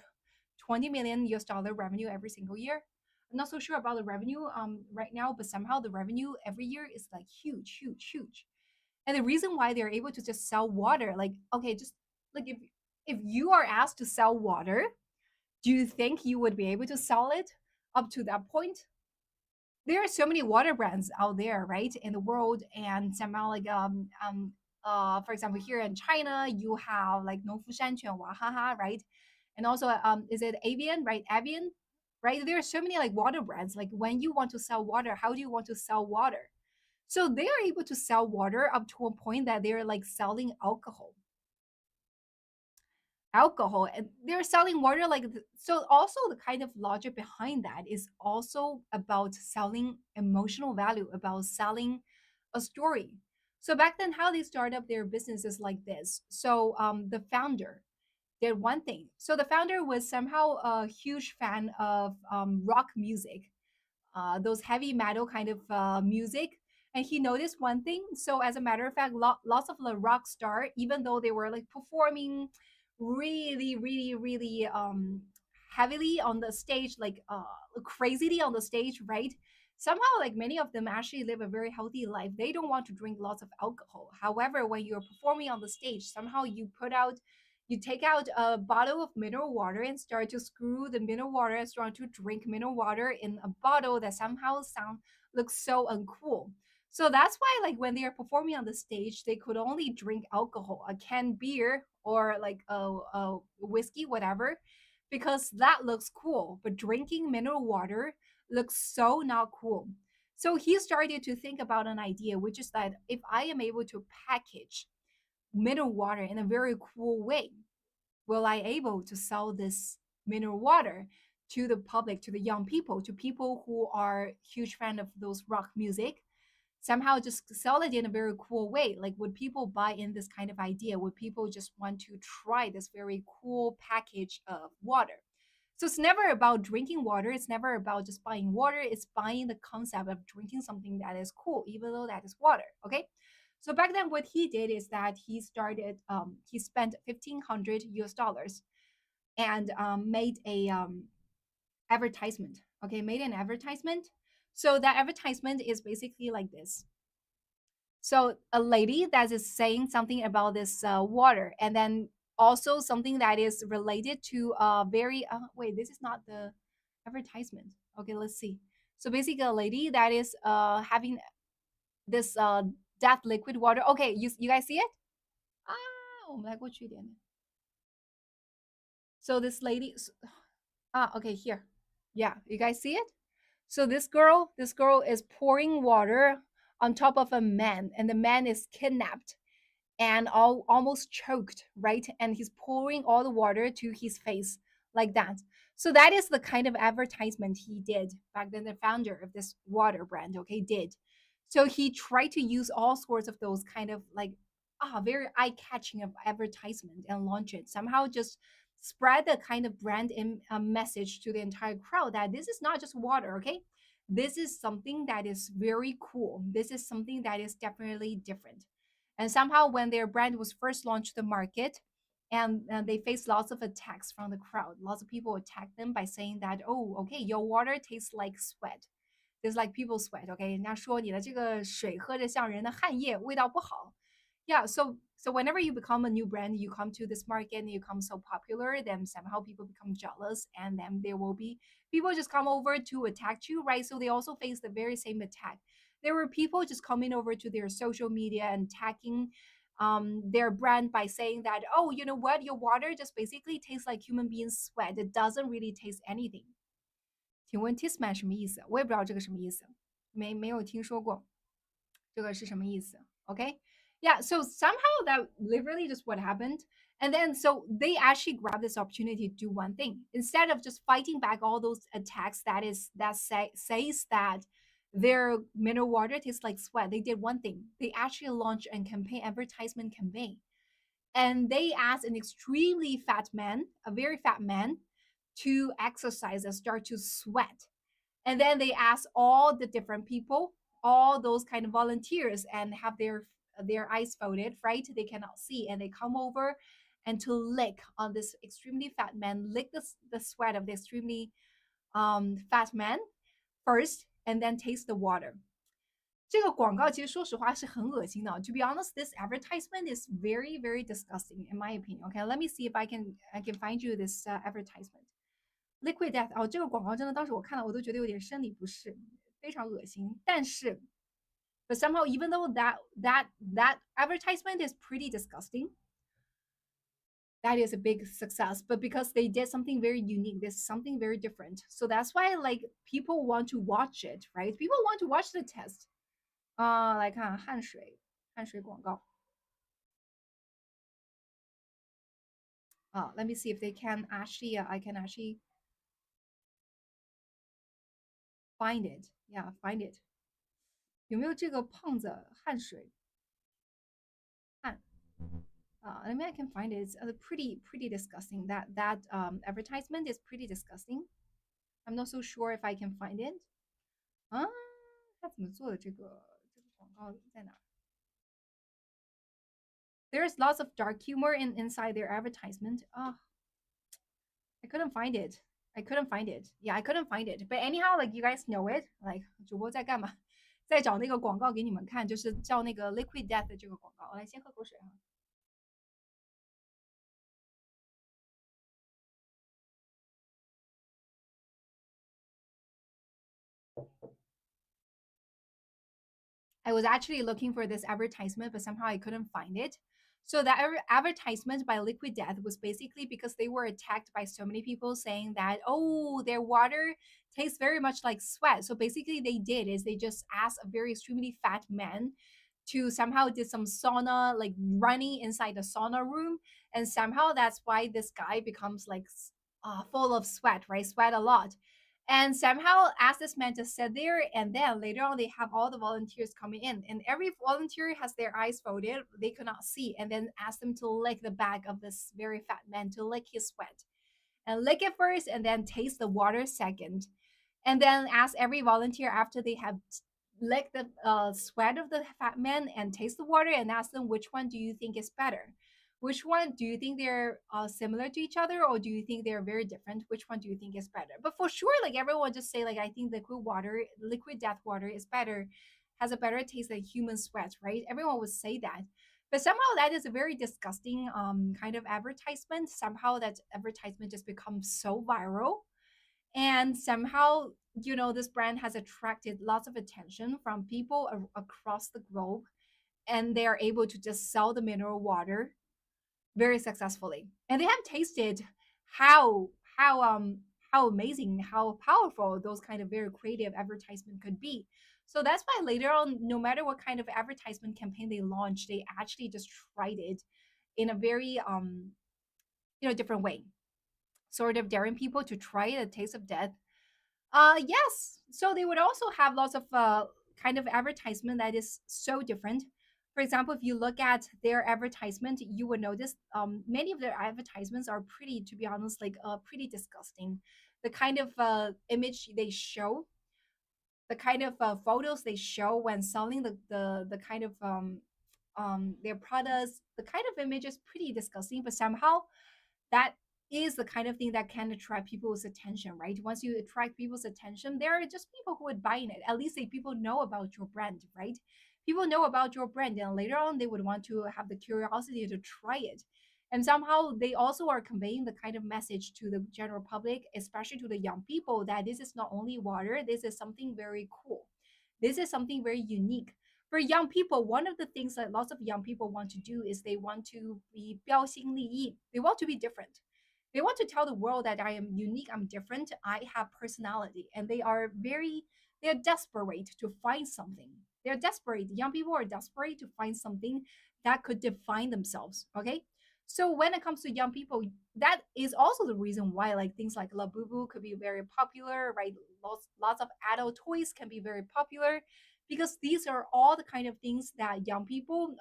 20 million US dollar revenue every single year. I'm not so sure about the revenue right now, but somehow the revenue every year is like huge, huge, huge. And the reason why they're able to just sell water, like, okay, just like if you are asked to sell water, do you think you would be able to sell it up to that point? There are so many water brands out there, right, in the world, and somehow like for example, here in China, you have like 农夫山泉, Wahaha, right? And also, is it Avian, right? Avian, right? There are so many like water brands. Like when you want to sell water, how do you want to sell water? So they are able to sell water up to a point that they're like selling alcohol, and they're selling water like so. Also the kind of logic behind that is also about selling emotional value, about selling a story. So back then, how they start up their businesses like this. So the founder did one thing. So the founder was somehow a huge fan of rock music, those heavy metal kind of music. And he noticed one thing. So, as a matter of fact, lots of the rock star, even though they were like performing really, really, really heavily on the stage, like crazily on the stage, right? Somehow, like many of them actually live a very healthy life. They don't want to drink lots of alcohol. However, when you're performing on the stage, somehow you take out a bottle of mineral water and start to screw the mineral water and start to drink mineral water in a bottle that somehow sound looks so uncool. So that's why like when they are performing on the stage, they could only drink alcohol, a canned beer or like a whiskey, whatever, because that looks cool. But drinking mineral water looks so not cool. So he started to think about an idea, which is that if I am able to package mineral water in a very cool way, will I able to sell this mineral water to the public, to the young people, to people who are huge fan of those rock music? Somehow just sell it in a very cool way. Like, would people buy in this kind of idea? Would people just want to try this very cool package of water? So it's never about drinking water. It's never about just buying water. It's buying the concept of drinking something that is cool, even though that is water. Okay. So back then, what he did is that he spent 1,500 US dollars and made a advertisement. Okay, made an advertisement. So that advertisement is basically like this. So a lady that is saying something about this water, and then also something that is related to very wait, this is not the advertisement. Okay, let's see. So basically, a lady that is having this death liquid water. Okay, you guys see it? 啊，我们来过去一点点。So this lady, okay, here. Yeah, you guys see it? So this girl is pouring water on top of a man, and the man is kidnapped and almost choked, right? And he's pouring all the water to his face like that. So that is the kind of advertisement he did back then. The founder of this water brand, okay, did. So he tried to use all sorts of those kind of like very eye-catching of advertisement and launch it. Somehow just spread the kind of brand message to the entire crowd that this is not just water, okay? This is something that is very cool. This is something that is definitely different. And somehow, when their brand was first launched to the market, and they faced lots of attacks from the crowd, lots of people attacked them by saying that, oh, okay, your water tastes like sweat. It's like people sweat. Okay, 人家说你的这个水喝着像人的汗液，味道不好。Yeah, so whenever you become a new brand, you come to this market and you become so popular, then somehow people become jealous, and then there will be people just come over to attack you, right? So they also face the very same attack. There were people just coming over to their social media and attacking their brand by saying that, oh, you know what, your water just basically tastes like human beings sweat. It doesn't really taste anything. 请问 Tissman 什么意思？我也不知道这个什么意思，没有听说过这个是什么意思。Okay, yeah. So somehow that literally just what happened. And then so they actually grabbed this opportunity to do one thing instead of just fighting back all those attacks says that their mineral water tastes like sweat. They did one thing. They actually launched a campaign, advertisement campaign, and they asked an extremely fat man, a very fat man, to exercise and start to sweat. And then they ask all the different people, all those kind of volunteers, and have their eyes folded, right? They cannot see, and they come over and to lick on this extremely fat man, lick the sweat of the extremely fat man first, and then taste the water. 这个广告其实说实话是很恶心的。To be honest, this advertisement is very, very disgusting in my opinion. Okay, let me see if I can find you this advertisement. Liquid Death 哦，这个广告真的当时我看到我都觉得有点生理不适，非常恶心。但是，but somehow even though that advertisement is pretty disgusting, that is a big success. But because they did something very unique, there's something very different. So that's why like people want to watch it, right? People want to watch the test. 来看汗水广告。Let me see if they can actually, I can actually find it. Yeah, find it. 有没有这个胖子汗水汗？I mean, I can find it. It's pretty disgusting. That advertisement is pretty disgusting. I'm not so sure if I can find it. 啊，他怎么做的这个广告在哪？There's lots of dark humor inside their advertisement. I couldn't find it. I couldn't find it. Yeah, I couldn't find it. But anyhow, like you guys know it. Like 主播在干嘛？在找那个广告给你们看，就是叫那个 Liquid Death 的这个广告。我来先喝口水哈。I was actually looking for this advertisement, but somehow I couldn't find it. So that advertisement by Liquid Death was basically because they were attacked by so many people saying that, oh, their water tastes very much like sweat. So basically they did is they just asked a very extremely fat man to somehow did some sauna, like running inside the sauna room. And somehow that's why this guy becomes like full of sweat, right? Sweat a lot. And somehow ask this man to sit there, and then later on they have all the volunteers coming in, and every volunteer has their eyes folded, they could not see, and then ask them to lick the back of this very fat man, to lick his sweat, and lick it first and then taste the water second, and then ask every volunteer after they have licked the sweat of the fat man and taste the water, and ask them which one do you think is better. Which one do you think they're similar to each other, or do you think they're very different? Which one do you think is better? But for sure, like everyone just say like I think liquid death water is better, has a better taste than human sweat, right? Everyone would say that. But somehow that is a very disgusting kind of advertisement. Somehow that advertisement just becomes so viral, and somehow this brand has attracted lots of attention from people across the globe, and they are able to just sell the mineral water very successfully, and they have tasted how how um how amazing, how powerful those kind of very creative advertisement could be. So that's why later on, no matter what kind of advertisement campaign they launch, they actually just tried it in a very different way, sort of daring people to try the taste of death. Yes. So they would also have lots of kind of advertisement that is so different. For example, if you look at their advertisement, you would notice many of their advertisements are pretty, to be honest, like pretty disgusting. The kind of image they show, the kind of photos they show when selling the kind of their products, the kind of image is pretty disgusting. But somehow that is the kind of thing that can attract people's attention, right? Once you attract people's attention, there are just people who would buy in it. At least people know about your brand, right? People know about your brand, and later on they would want to have the curiosity to try it. And somehow they also are conveying the kind of message to the general public, especially to the young people, that this is not only water, this is something very cool. This is something very unique. For young people, one of the things that lots of young people want to do is they want to be 标新立异. They want to be different. They want to tell the world that I am unique, I'm different, I have personality, and they're desperate to find something. They're desperate. Young people are desperate to find something that could define themselves. Okay. So when it comes to young people, that is also the reason why like things like La Boo Boo could be very popular, right? Lots of adult toys can be very popular, because these are all the kind of things that young people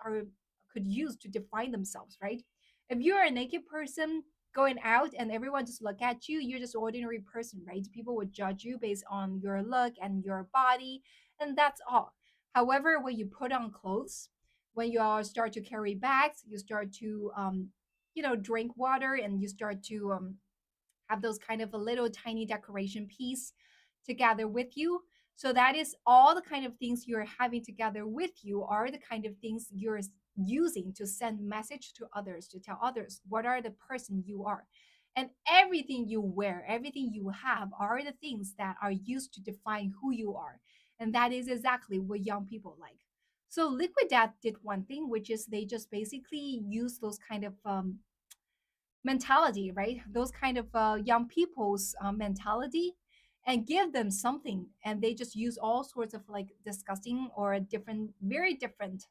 could use to define themselves, right? If you're a naked person, going out and everyone just look at you, you're just ordinary person, right? People would judge you based on your look and your body, and that's all. However, when you put on clothes, when you all start to carry bags, you start to drink water, and you start to have those kind of a little tiny decoration piece together with you. So that is all the kind of things you're having together with you are the kind of things you're using to send message to others, to tell others what are the person you are. And everything you wear, everything you have are the things that are used to define who you are. And that is exactly what young people like. So Liquid Death did one thing, which is they just basically use those kind of mentality, right? Those kind of young people's mentality, and give them something. And they just use all sorts of like disgusting or different, very different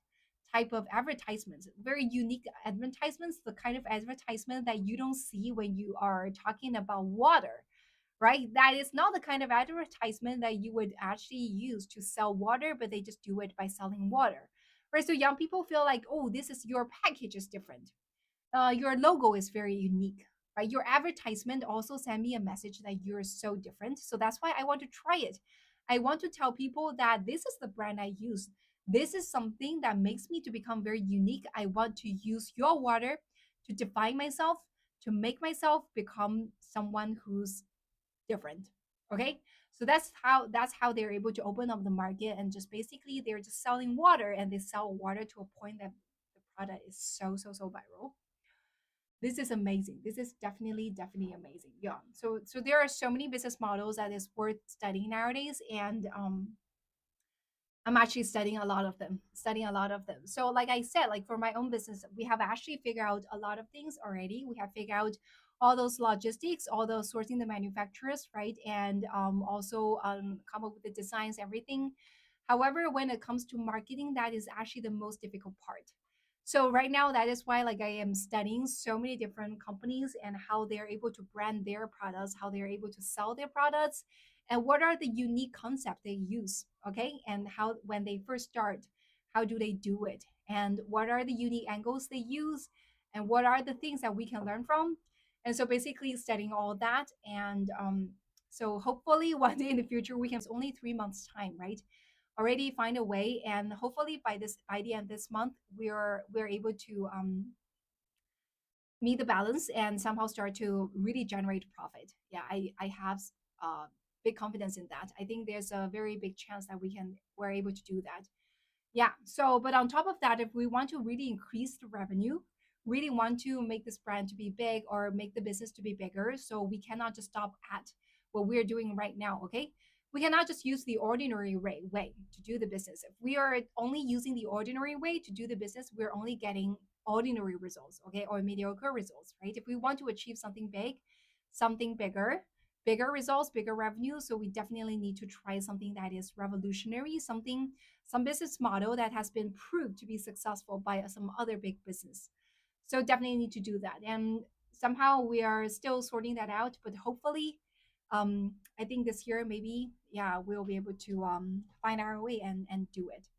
type of advertisements, very unique advertisements, the kind of advertisement that you don't see when you are talking about water, right? That is not the kind of advertisement that you would actually use to sell water, but they just do it by selling water, right? So young people feel like, oh, this is your package is different, your logo is very unique, right? Your advertisement also send me a message that you're so different. So that's why I want to try it. I want to tell people that this is the brand I use. This is something that makes me to become very unique. I want to use your water to define myself, to make myself become someone who's different. Okay? So that's how they're able to open up the market, and just basically they're just selling water, and they sell water to a point that the product is so viral. This is amazing. This is definitely amazing. Yeah. So there are so many business models that is worth studying nowadays, and I'm actually studying a lot of them. Studying a lot of them. So like I said, like for my own business, we have actually figured out a lot of things already. We have figured out all those logistics, all those sourcing the manufacturers, right, and also come up with the designs, everything. However, when it comes to marketing, that is actually the most difficult part. So right now, that is why like I am studying so many different companies and how they're able to brand their products, how they're able to sell their products, and what are the unique concepts they use. Okay, and how when they first start, how do they do it, and what are the unique angles they use, and what are the things that we can learn from. And so basically studying all that, and so hopefully one day in the future we can, it's only 3 months time, right, already find a way, and hopefully by the end of this month we're able to meet the balance and somehow start to really generate profit. Yeah, I have uh, big confidence in that. I think there's a very big chance that we're able to do that. Yeah. So, but on top of that, if we want to really increase the revenue, really want to make this brand to be big or make the business to be bigger, so we cannot just stop at what we're doing right now. Okay. We cannot just use the ordinary way to do the business. If we are only using the ordinary way to do the business, we're only getting ordinary results, okay, or mediocre results, right? If we want to achieve something big, something bigger, bigger results, bigger revenue, so we definitely need to try something that is revolutionary, something, some business model that has been proved to be successful by some other big business. So definitely need to do that. And somehow we are still sorting that out, but hopefully, I think this year maybe, yeah, we'll be able to find our way and do it.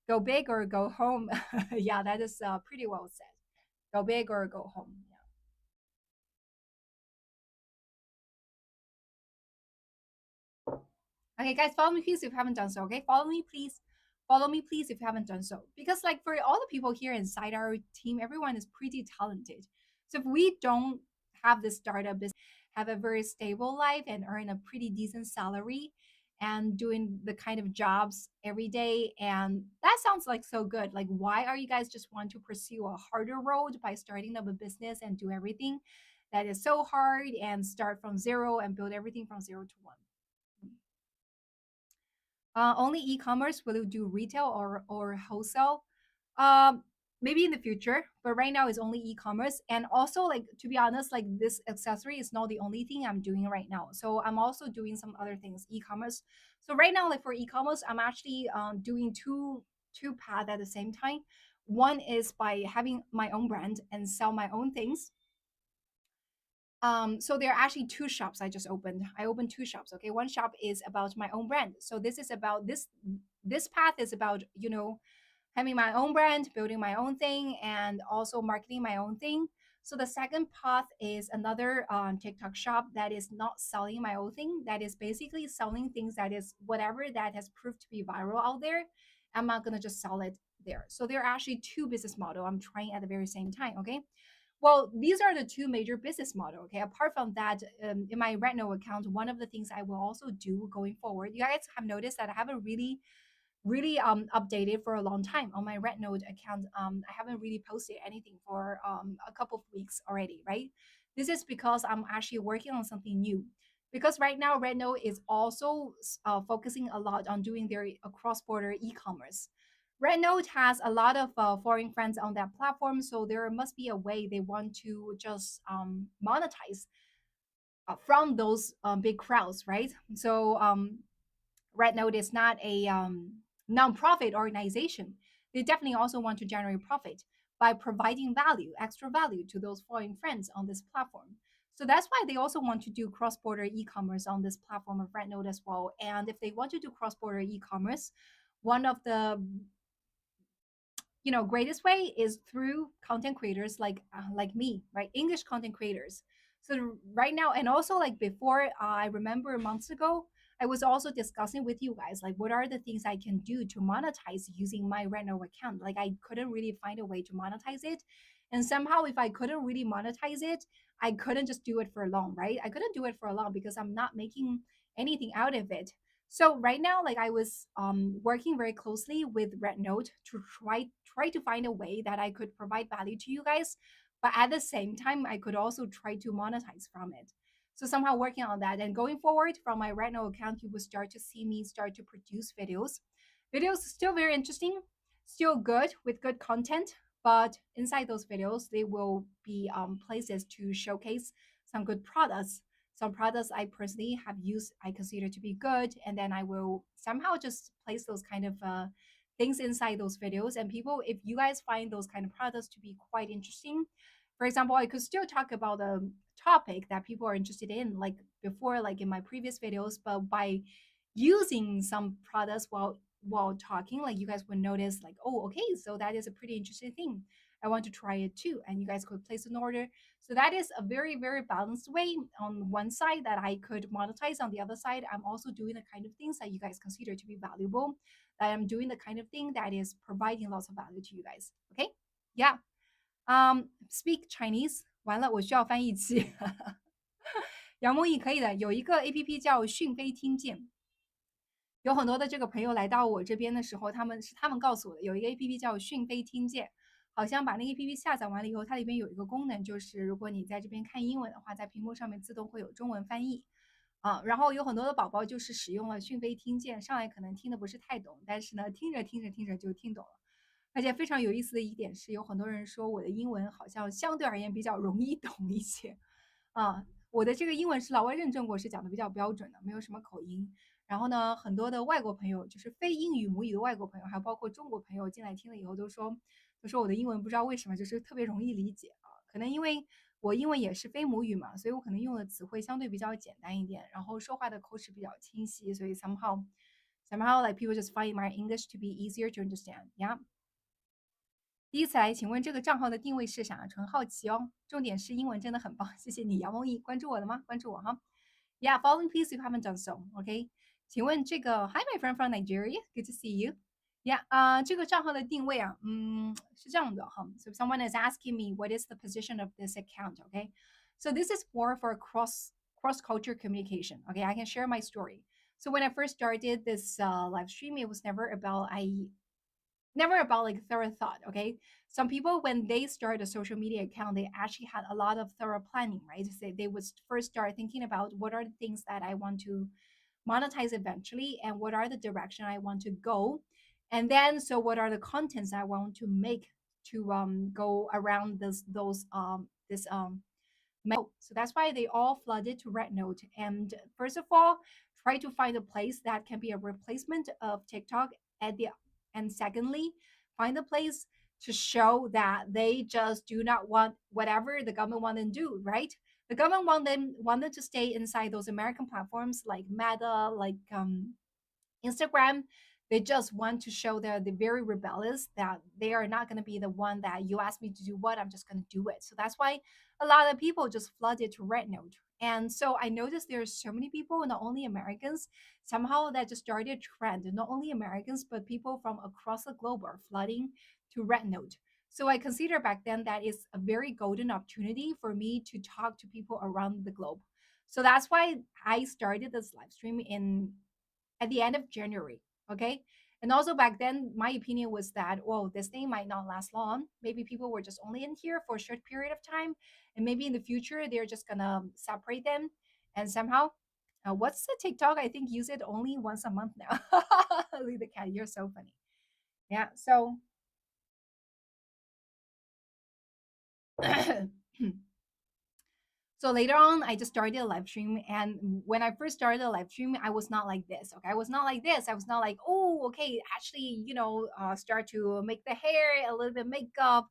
Go big or go home. Yeah, that is pretty well said. Go big or go home. Yeah. Okay, guys, follow me please if you haven't done so. Okay, follow me please. Follow me please if you haven't done so. Because like for all the people here inside our team, everyone is pretty talented. So if we don't have this startup business, have a very stable life and earn a pretty decent salary and doing the kind of jobs every day, and that sounds like so good. Like why are you guys just want to pursue a harder road by starting up a business and do everything that is so hard and start from zero and build everything from 0 to 1? Only e-commerce? Will you do retail or wholesale? Um, Maybe in the future, but right now it's only e-commerce. And also, like to be honest, like this accessory is not the only thing I'm doing right now. So I'm also doing some other things, e-commerce. So right now, like for e-commerce, I'm actually doing two paths at the same time. One is by having my own brand and sell my own things. So there are actually two shops I just opened. I opened two shops. Okay, one shop is about my own brand. So this is about this path is about having my own brand, building my own thing, and also marketing my own thing. So the second path is another TikTok shop that is not selling my own thing, that is basically selling things that is whatever that has proved to be viral out there. I'm not gonna just sell it there. So there are actually two business model I'm trying at the very same time. Okay. Well, these are the two major business model. Okay. Apart from that, in my Retno account, one of the things I will also do going forward, you guys have noticed that I haven't really updated for a long time on my Red Note account. I haven't really posted anything for a couple of weeks already, right? This is because I'm actually working on something new. Because right now, Red Note is also focusing a lot on doing their cross-border e-commerce. Red Note has a lot of foreign friends on that platform, so there must be a way they want to just monetize from those big crowds, right? So Red Note is not a nonprofit organization. They definitely also want to generate profit by providing value, extra value to those foreign friends on this platform. So that's why they also want to do cross-border e-commerce on this platform of Red Note as well. And if they want to do cross-border e-commerce, one of the greatest way is through content creators like me, right? English content creators. So right now, and also like before, I remember months ago I was also discussing with you guys like what are the things I can do to monetize using my Reno account. Like I couldn't really find a way to monetize it, and somehow if I couldn't really monetize it, I couldn't just do it for long, right? I couldn't do it for long because I'm not making anything out of it. So right now, like I was working very closely with Red Note to try to find a way that I could provide value to you guys, but at the same time, I could also try to monetize from it. So somehow working on that, and going forward from my Red Note account, you will start to see me start to produce videos. Videos still very interesting, still good with good content, but inside those videos, they will be places to showcase some good products, some products I personally have used, I consider to be good, and then I will somehow just place those kind of things inside those videos. And people, if you guys find those kind of products to be quite interesting, for example, I could still talk about a topic that people are interested in, like before, like in my previous videos, but by using some products while talking, like you guys would notice, like, oh, okay, so that is a pretty interesting thing. I want to try it too, and you guys could place an order. So that is a very, very balanced way on one side that I could monetize. On the other side, I'm also doing the kind of things that you guys consider to be valuable, that I'm doing the kind of thing that is providing lots of value to you guys. Okay? Yeah. Speak Chinese. 完了，我需要翻译器。杨梦毅可以的，有一个 APP 叫讯飞听见，有很多的这个朋友来到我这边的时候，他们告诉我的，有一个 APP 叫讯飞听见，好像把那个 APP 下载完了以后，它里边有一个功能，就是如果你在这边看英文的话，在屏幕上面自动会有中文翻译啊。然后有很多的宝宝就是使用了讯飞听见，上来可能听的不是太懂，但是呢，听着就听懂了。而且非常有意思的一点是，有很多人说我的英文好像相对而言比较容易懂一些啊。我的这个英文是老外认证过，是讲的比较标准的，没有什么口音。然后呢，很多的外国朋友，就是非英语母语的外国朋友，还包括中国朋友进来听了以后，都说我的英文不知道为什么就是特别容易理解啊。可能因为我英文也是非母语嘛，所以我可能用的词汇相对比较简单一点，然后说话的口齿比较清晰，所以 somehow like people just find my English to be easier to understand. Yeah. 第一次来，请问这个账号的定位是啥？纯好奇哦。重点是英文真的很棒，谢谢你，杨梦毅，关注我了吗？关注我哈。Yeah, following please if you haven't done so. OK，请问这个 Hi my friend from Nigeria, good to see you. Yeah，这个账号的定位啊，是这样的哈。So someone is asking me what is the position of this account. OK, so this is more for cross culture communication. OK, I can share my story. So when I first started this live stream, it was never about like thorough thought. Okay, some people when they start a social media account, they actually had a lot of thorough planning, right? So they would first start thinking about what are the things that I want to monetize eventually, and what are the direction I want to go, and then so what are the contents I want to make to go around this so that's why they all flooded to Red Note. And first of all, try to find a place that can be a replacement of TikTok at the and secondly, find a place to show that they just do not want whatever the government want them to do, right? The government want them to stay inside those American platforms like Meta, like Instagram. They just want to show they're very rebellious, that they are not going to be the one that you ask me to do what, I'm just going to do it. So that's why a lot of people just flooded to Red Note. And so I noticed there's so many people, not only Americans, somehow that just started a trend. Not only Americans, but people from across the globe are flooding to Red Note. So I consider back then that is a very golden opportunity for me to talk to people around the globe. So that's why I started this live stream in at the end of January. Okay. And also back then, my opinion was that, well, this thing might not last long. Maybe people were just only in here for a short period of time. And maybe in the future, they're just going to separate them. And somehow, what's the TikTok? I think use it only once a month now. Leave the cat. You're so funny. Yeah. So, so later on, I just started a live stream. And when I first started a live stream, I was not like this. Okay. I was not like this. I was not like, oh, okay, actually, start to make the hair, a little bit makeup,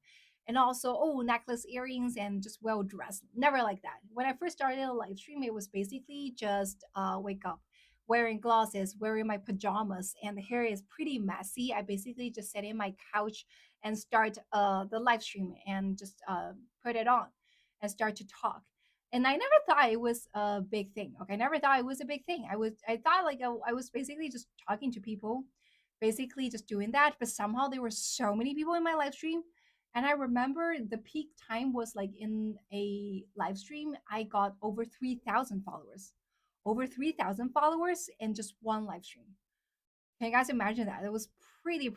and also, oh, necklace, earrings, and just well dressed. Never like that. When I first started a live stream, it was basically just wake up, wearing glasses, wearing my pajamas, and the hair is pretty messy. I basically just sit in my couch and start the live stream and just put it on and start to talk. And I never thought it was a big thing. Okay, I never thought it was a big thing. I thought like I was basically just talking to people, basically just doing that. But somehow there were so many people in my live stream, and I remember the peak time was like in a live stream, I got over 3,000 followers, over 3,000 followers in just one live stream. Can you guys imagine that? It was pretty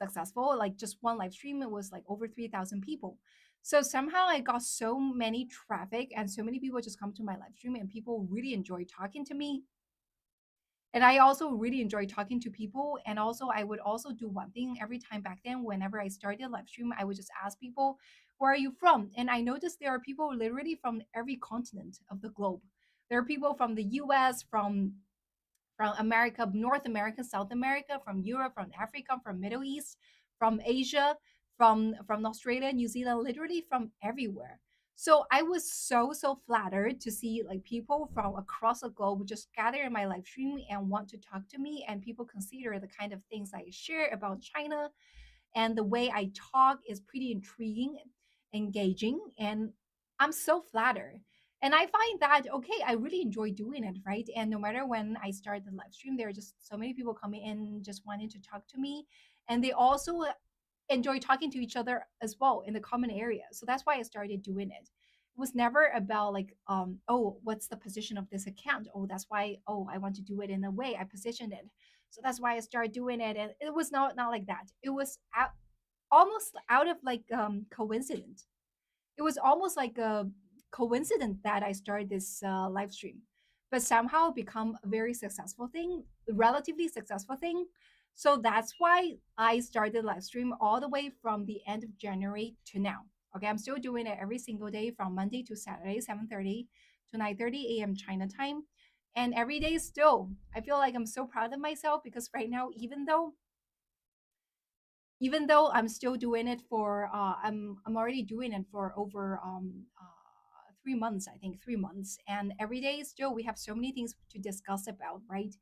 successful. Like just one live stream, it was like over 3,000 people. So somehow I got so many traffic and so many people just come to my live stream and people really enjoy talking to me. And I also really enjoy talking to people. And also I would also do one thing every time back then, whenever I started live stream, I would just ask people, where are you from? And I noticed there are people literally from every continent of the globe. There are people from the US, from America, North America, South America, from Europe, from Africa, from Middle East, from Asia, from Australia, New Zealand, literally from everywhere. So I was so flattered to see like people from across the globe just gather in my live stream and want to talk to me, and people consider the kind of things I share about China and the way I talk is pretty intriguing, engaging, and I'm so flattered. And I find that okay, I really enjoy doing it, right? And no matter when I start the live stream, there are just so many people coming in just wanting to talk to me, and they also enjoy talking to each other as well in the common area. So that's why I started doing it. It was never about like, oh, what's the position of this account? Oh, that's why. Oh, I want to do it in a way I positioned it. So that's why I started doing it, and it was not like that. It was almost out of like coincidence. It was almost like a coincidence that I started this live stream, but somehow become a very successful thing, relatively successful thing. So that's why I started live stream all the way from the end of January to now. Okay, I'm still doing it every single day from Monday to Saturday, 7:30 to 9:30 a.m. China time. And every day still, I feel like I'm so proud of myself because right now, even though I'm still doing it for I'm already doing it for over 3 months, I think 3 months, and every day still we have so many things to discuss about, right?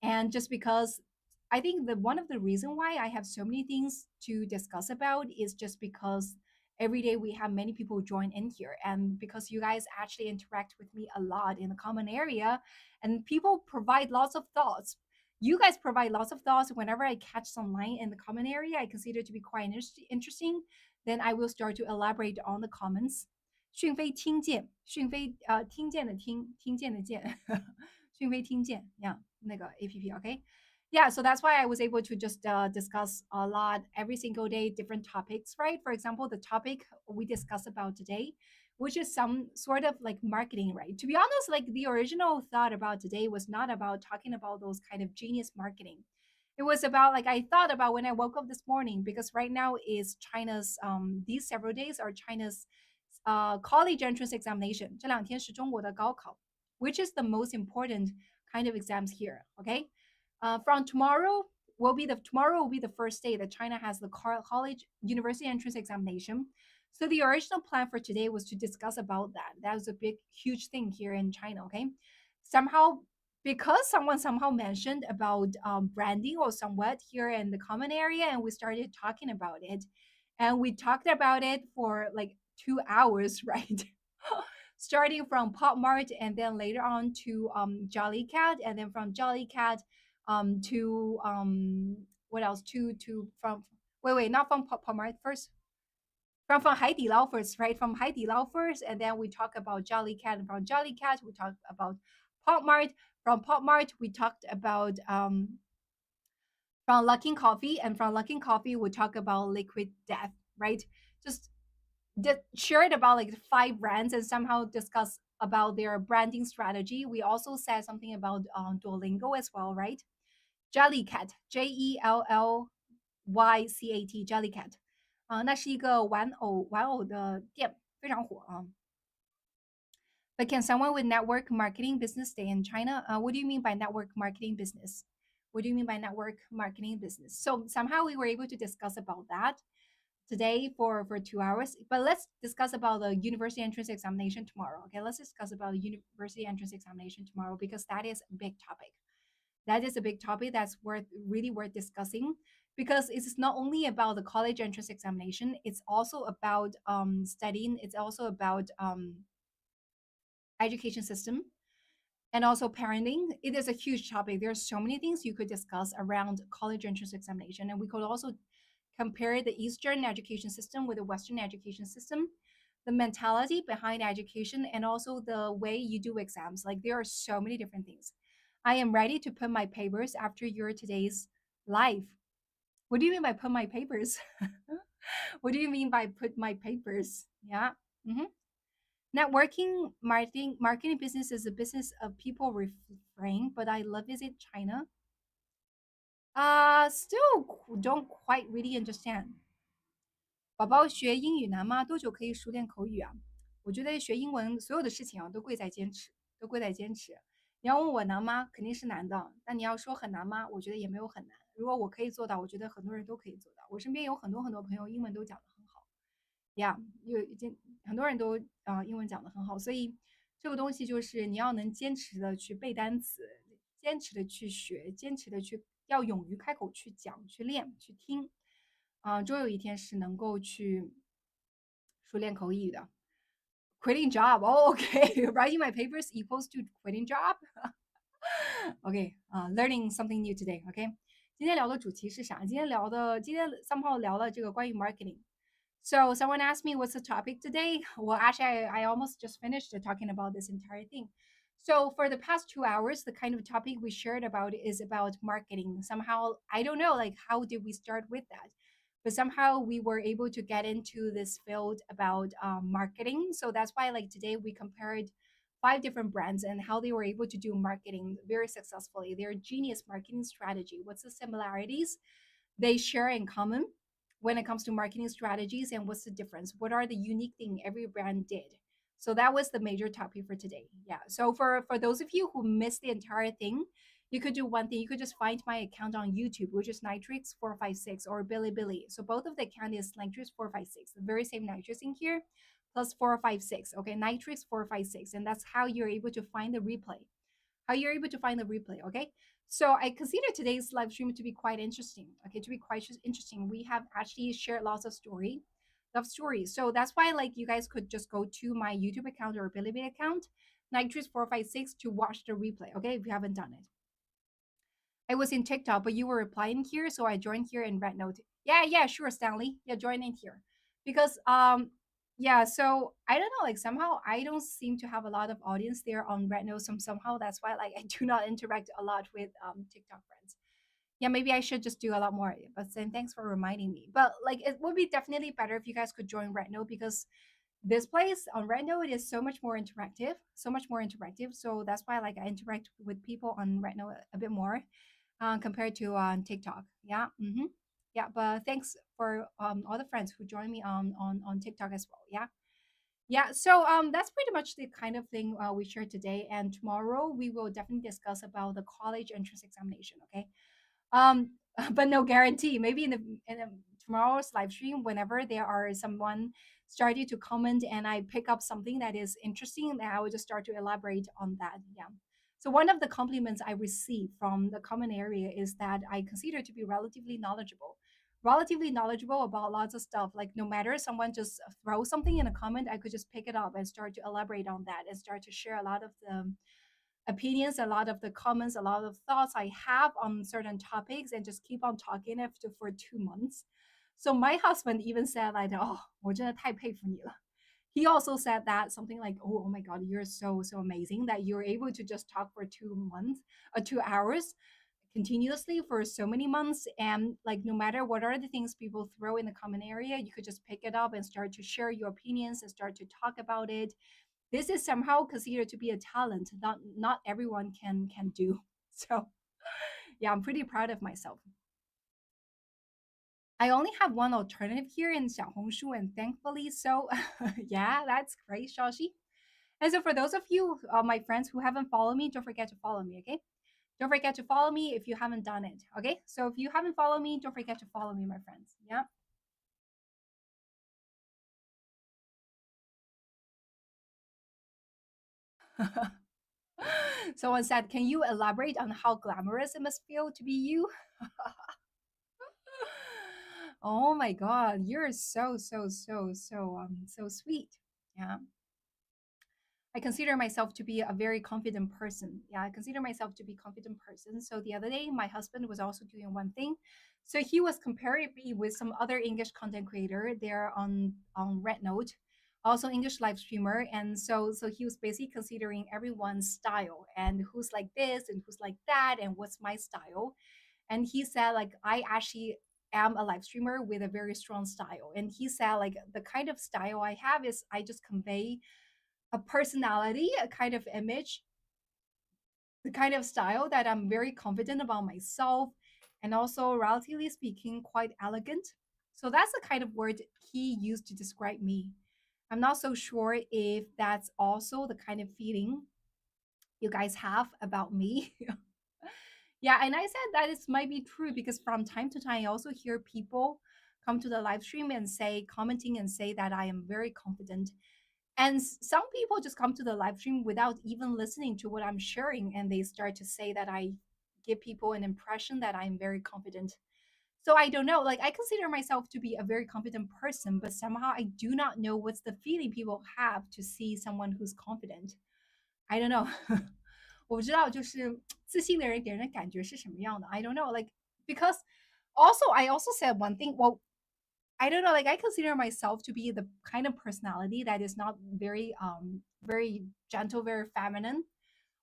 And just because I think that one of the reason why I have so many things to discuss about is just because every day we have many people join in here, and because you guys actually interact with me a lot in the common area, and people provide lots of thoughts. You guys provide lots of thoughts whenever I catch some line in the common area I consider to be quite interesting. Then I will start to elaborate on the comments. 讯飞听见，讯飞听见的听，听见的见，讯飞听见呀，那个 APP，OK，yeah, so that's why I was able to just discuss a lot every single day, different topics, right? For example, the topic we discussed about today, which is some sort of like marketing, right? To be honest, like the original thought about today was not about talking about those kind of genius marketing. It was about like I thought about when I woke up this morning because right now is China's these several days are China's college entrance examination. 这2天是中国的高考, which is the most important kind of exams here. Okay, from tomorrow will be the first day that China has the college university entrance examination. So the original plan for today was to discuss about that. That was a big, huge thing here in China. Okay, somehow because someone somehow mentioned about branding or somewhat here in the common area, and we started talking about it, and we talked about it for like 2 hours, right? Starting from Pop Mart, and then later on to Jolly Cat, and then from Jolly Cat to what else, to from wait, not from Pop Mart first, from Heidi Lao first, right? From Heidi Lao first, and then we talk about Jolly Cat, and from Jolly Cat we talk about Pop Mart. From Pop Mart we talked about from Luckin Coffee, and from Luckin Coffee we talk about Liquid Death, right? Just shared about like 5 brands and somehow discuss about their branding strategy. We also said something about Duolingo as well, right? Jellycat, JELLYCAT Jellycat，那是一个玩偶的店，非常火啊。But can someone with network marketing business stay in China? What do you mean by network marketing business? What do you mean by network marketing business? So somehow we were able to discuss about that today for 2 hours. But let's discuss about the university entrance examination tomorrow. Okay, let's discuss about the university entrance examination tomorrow because that is a big topic. That is a big topic that's really worth discussing because it's not only about the college entrance examination. It's also about studying. It's also about education system and also parenting. It is a huge topic. There's so many things you could discuss around college entrance examination, and we could also compare the Eastern education system with the Western education system, the mentality behind education, and also the way you do exams. Like there are so many different things. I am ready to put my papers after your today's live. What do you mean by put my papers? What do you mean by put my papers? Yeah. Mm-hmm. Networking marketing business is a business of people refrain, but I love visit China. Still don't quite really understand. 宝宝学英语难吗？多久可以熟练口语啊？我觉得学英文所有的事情啊，都贵在坚持，都贵在坚持。你要问我难吗？肯定是难的。但你要说很难吗？我觉得也没有很难。如果我可以做到，我觉得很多人都可以做到。我身边有很多朋友英文都讲得很好，呀，有已经很多人都英文讲得很好，所以这个东西就是你要能坚持的去背单词，坚持的去学，坚持的去要勇于开口去讲、去练、去听，终有一天是能够去熟练口语的。Quitting job, oh okay, writing my papers equals to quitting job. OK learning something new today. OK，今天聊的主题是啥？今天 somehow 聊了这个关于 marketing。So someone asked me what's the topic today. Well, actually, I almost just finished talking about this entire thing. So for the past 2 hours, the kind of topic we shared about is about marketing. Somehow, I don't know, like how did we start with that? But somehow we were able to get into this field about marketing. So that's why, like today, we compared 5 different brands and how they were able to do marketing very successfully. Their genius marketing strategy. What's the similarities they share in common when it comes to marketing strategies, and what's the difference? What are the unique thing every brand did? So that was the major topic for today. Yeah. So for those of you who missed the entire thing, you could do one thing. You could just find my account on YouTube, which is Nytrix 456 or Billy. So both of the account is Nytrix 456, the very same Nytrix in here, plus 456. Okay, Nytrix 456, and that's how you're able to find the replay. How you're able to find the replay. Okay. So I consider today's live stream to be quite interesting. Okay, to be quite interesting. We have actually shared lots of love stories. So that's why like you guys could just go to my YouTube account or Billy account, Nitrous456 to watch the replay. Okay, if you haven't done it. I was in TikTok, but you were replying here, so I joined here in Red Note. Yeah, sure, Stanley. Yeah, join in here. Because yeah, so I don't know, like somehow I don't seem to have a lot of audience there on Red Note. Somehow that's why like I do not interact a lot with TikTok friends. Yeah, maybe I should just do a lot more. But then thanks for reminding me. But like it would be definitely better if you guys could join Red Note because this place on Red Note it is so much more interactive, so much more interactive. So that's why like I interact with people on Red Note a bit more compared to on TikTok. Yeah. Yeah. But thanks for all the friends who joined me on TikTok as well. Yeah. Yeah. So that's pretty much the kind of thing we shared today. And tomorrow we will definitely discuss about the college entrance examination. Okay. Um, but no guarantee. Maybe in the tomorrow's live stream, whenever there are someone starting to comment and I pick up something that is interesting, then I will just start to elaborate on that. Yeah. So one of the compliments I receive from the common area is that I consider to be relatively knowledgeable about lots of stuff. Like no matter someone just throw something in a comment, I could just pick it up and start to elaborate on that and start to share a lot of the opinions, a lot of the comments, a lot of thoughts I have on certain topics, and just keep on talking after for 2 months. So my husband even said like, "Oh, 我真的太佩服你了." He also said that something like, "Oh my God, you're so amazing that you're able to just talk for 2 months or 2 hours continuously for so many months, and like no matter what are the things people throw in the common area, you could just pick it up and start to share your opinions and start to talk about it. This is somehow considered to be a talent that not everyone can do." So yeah, I'm pretty proud of myself. I only have one alternative here in Xiaohongshu, and thankfully so. Yeah, that's great, Shaoxi. And so for those of you, my friends who haven't followed me, don't forget to follow me, okay? Don't forget to follow me if you haven't done it, okay? So if you haven't followed me, don't forget to follow me, my friends. Yeah. Someone said, "Can you elaborate on how glamorous it must feel to be you?" Oh my God, you're so sweet. Yeah. I consider myself to be a very confident person. Yeah, I consider myself to be a confident person. So the other day, my husband was also doing one thing. So he was comparing me with some other English content creator. They're on Red Note, also English live streamer. And so he was basically considering everyone's style and who's like this and who's like that and what's my style. And he said like I actually am a live streamer with a very strong style. And he said like the kind of style I have is I just convey a personality, a kind of image, the kind of style that I'm very confident about myself, and also, relatively speaking, quite elegant. So that's the kind of word he used to describe me. I'm not so sure if that's also the kind of feeling you guys have about me. Yeah, and I said that it might be true because from time to time, I also hear people come to the live stream and say, commenting and say that I am very confident. And some people just come to the live stream without even listening to what I'm sharing, and they start to say that I give people an impression that I'm very confident. So I don't know. Like I consider myself to be a very confident person, but somehow I do not know what's the feeling people have to see someone who's confident. I don't know. 我不知道，就是自信的人给人的感觉是什么样的。I don't know. Like because also I also said one thing. Well, I don't know, like I consider myself to be the kind of personality that is not very gentle, very feminine.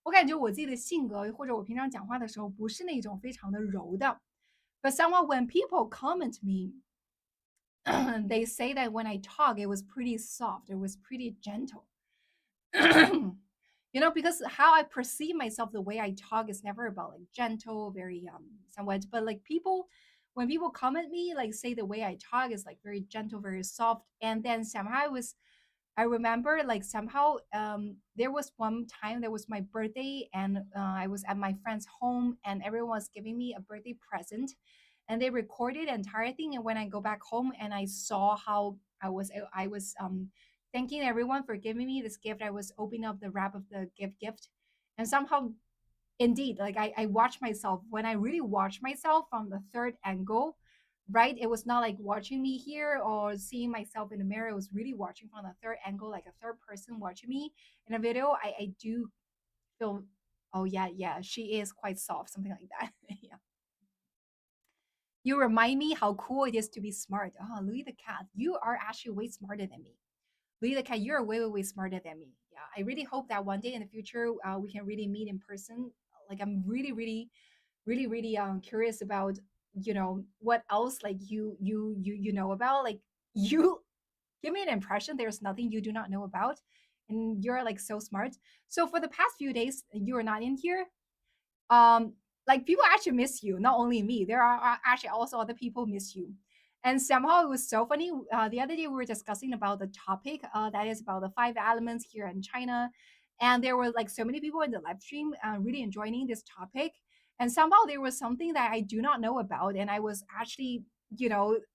我感觉我自己的性格或者我平常讲话的时候不是那种非常的柔的。But somehow when people comment me, they say that when I talk, it was pretty soft, it was pretty gentle. Because how I perceive myself, the way I talk is never about like gentle, very somewhat, but like people, when people comment me, like say the way I talk is like very gentle, very soft, and then somehow I remember like somehow there was one time there was my birthday, and I was at my friend's home and everyone was giving me a birthday present, and they recorded the entire thing. And when I go back home and I saw how I was thanking everyone for giving me this gift, I was opening up the wrap of the gift, and somehow indeed like I watched myself when I really watched myself from the third angle, right? It was not like watching me here or seeing myself in the mirror. It was really watching from the third angle, like a third person watching me in a video. I do feel, oh yeah, she is quite soft, something like that. Yeah. You remind me how cool it is to be smart. Oh, Louis the cat, you are actually way smarter than me. Louis the cat, you're way smarter than me. Yeah, I really hope that one day in the future we can really meet in person. Like I'm really curious about what else like you know about, like you give me an impression there's nothing you do not know about, and you're like so smart. So for the past few days you are not in here, um like people actually miss you, not only me, there are actually also other people miss you. And somehow it was so funny, the other day we were discussing about the topic that is about the 5 elements here in China, and there were like so many people in the live stream really enjoying this topic, and somehow there was something that I do not know about, and I was actually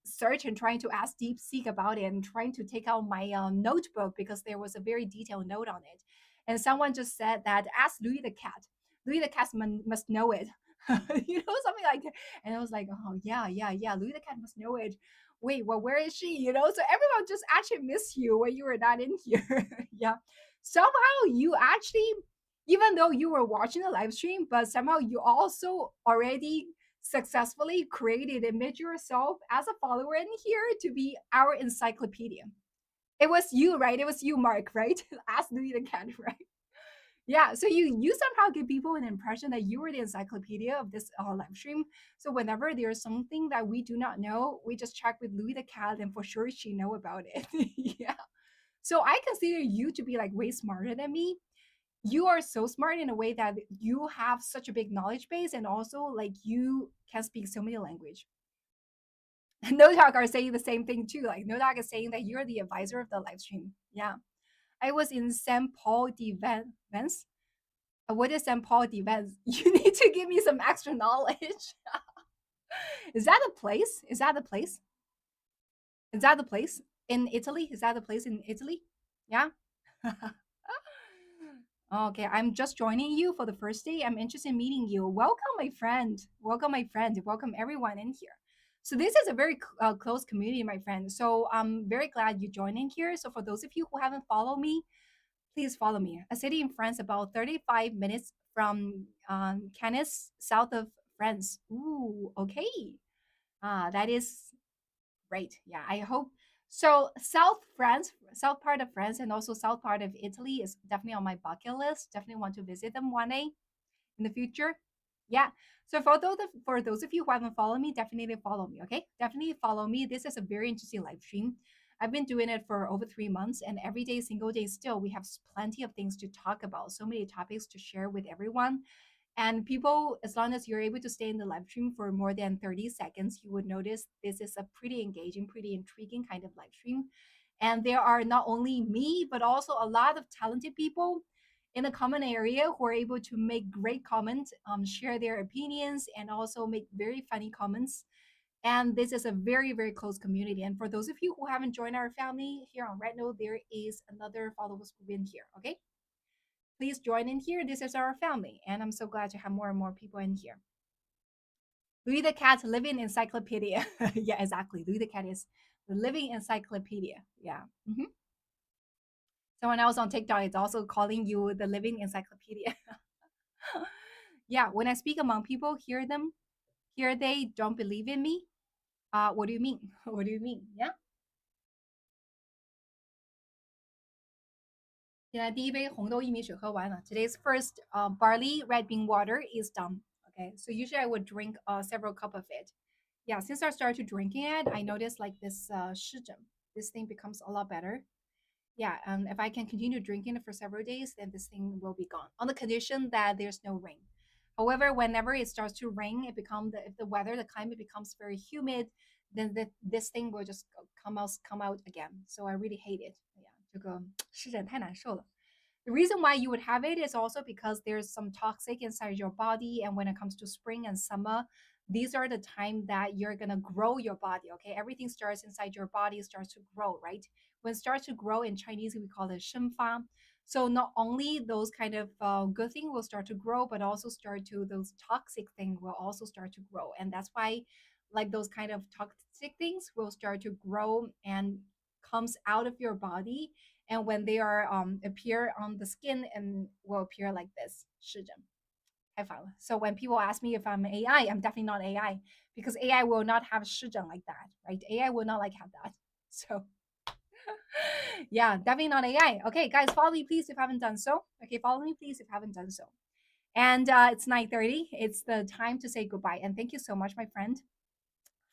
search and trying to ask deep seek about it and trying to take out my notebook because there was a very detailed note on it, and someone just said that ask Louis the cat. Louis the Cat must know it. Something like that. And I was like, oh yeah, yeah, yeah. Louis the Cat must know it. Wait, well, where is she? So everyone just actually missed you when you were not in here. Yeah. Somehow you actually, even though you were watching the live stream, but somehow you also already successfully created and made yourself as a follower in here to be our encyclopedia. It was you, right? It was you, Mark, right? Ask Louis the Cat, right? Yeah, so you somehow give people an impression that you were the encyclopedia of this live stream. So whenever there's something that we do not know, we just check with Louis the Cat, and for sure she know about it. Yeah. So I consider you to be like way smarter than me. You are so smart in a way that you have such a big knowledge base, and also like you can speak so many language. No Talk are saying the same thing too. Like No Talk is saying that you're the advisor of the live stream. Yeah. I was in St. Paul de Vence. What is St. Paul de Vence? You need to give me some extra knowledge. Is that a place? Is that a place? Is that the place in Italy? Is that the place in Italy? Yeah. Okay, I'm just joining you for the first day. I'm interested in meeting you. Welcome, my friend. Welcome, my friend. Welcome everyone in here. So this is a very close community, my friend. So I'm very glad you joined in here. So for those of you who haven't followed me, please follow me. A city in France about 35 minutes from Cannes, south of France. Ooh, okay. That is great. Yeah, I hope so. South France, south part of France, and also south part of Italy is definitely on my bucket list. Definitely want to visit them one day in the future. Yeah. So for those of you who haven't followed me, definitely follow me. Okay, definitely follow me. This is a very interesting live stream. I've been doing it for over 3 months, and every day, single day, still we have plenty of things to talk about. So many topics to share with everyone. And people, as long as you're able to stay in the live stream for more than 30 seconds, you would notice this is a pretty engaging, pretty intriguing kind of live stream. And there are not only me, but also a lot of talented people in the common area who are able to make great comments, share their opinions, and also make very funny comments. And this is a very, very close community. And for those of you who haven't joined our family here on Red Note, there is another followers group in here. Okay, please join in here. This is our family, and I'm so glad to have more and more people in here. Louis the Cat living encyclopedia. Yeah, exactly. Louis the Cat is the living encyclopedia. Yeah. Someone else on TikTok is also calling you the living encyclopedia. Yeah, when I speak among people, hear they don't believe in me. What do you mean? What do you mean? Yeah. 现在第一杯红豆薏米水喝完了. Today's first barley red bean water is done. Okay, so usually I would drink several cup of it. Yeah, since I started drinking it, I noticed like this this thing becomes a lot better. Yeah, and if I can continue drinking it for several days, then this thing will be gone on the condition that there's no rain. However, whenever it starts to rain, if the weather, the climate becomes very humid, then this thing will just come out again. So I really hate it. Yeah, 这个湿疹太难受了。The reason why you would have it is also because there's some toxic inside your body, and when it comes to spring and summer, these are the time that you're gonna grow your body. Okay, everything starts inside your body, starts to grow, right? When it starts to grow in Chinese, we call it 生发. So not only those kind of good things will start to grow, but also those toxic things will also start to grow, and that's why like those kind of toxic things will start to grow and comes out of your body, and when they are appear on the skin and will appear like this 湿疹. So when people ask me if I'm AI, I'm definitely not AI, because AI will not have 湿疹 like that, right? AI will not like have that. So yeah, definitely not AI. Okay, guys, follow me please if you haven't done so. Okay, follow me please if you haven't done so. And it's 9:30. It's the time to say goodbye. And thank you so much, my friend,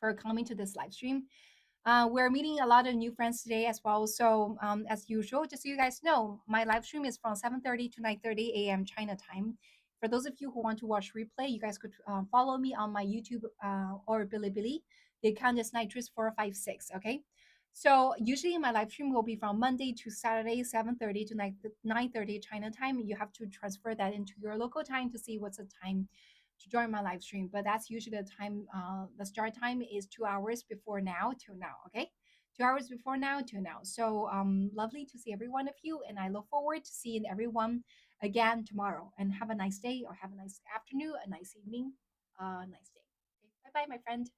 for coming to this live stream. We're meeting a lot of new friends today as well. So as usual, just so you guys know, my live stream is from 7:30 to 9:30 a.m. China time. For those of you who want to watch replay, you guys could follow me on my YouTube or Bilibili. The account is Nytrix 456. Okay. So usually my live stream will be from Monday to Saturday, 7:30 to 9:30 China time. You have to transfer that into your local time to see what's the time to join my live stream. But that's usually the time. The start time is 2 hours before now till now. Okay, 2 hours before now to now. So lovely to see every one of you, and I look forward to seeing everyone again tomorrow. And have a nice day, or have a nice afternoon, a nice evening, nice day. Okay, bye bye, my friend.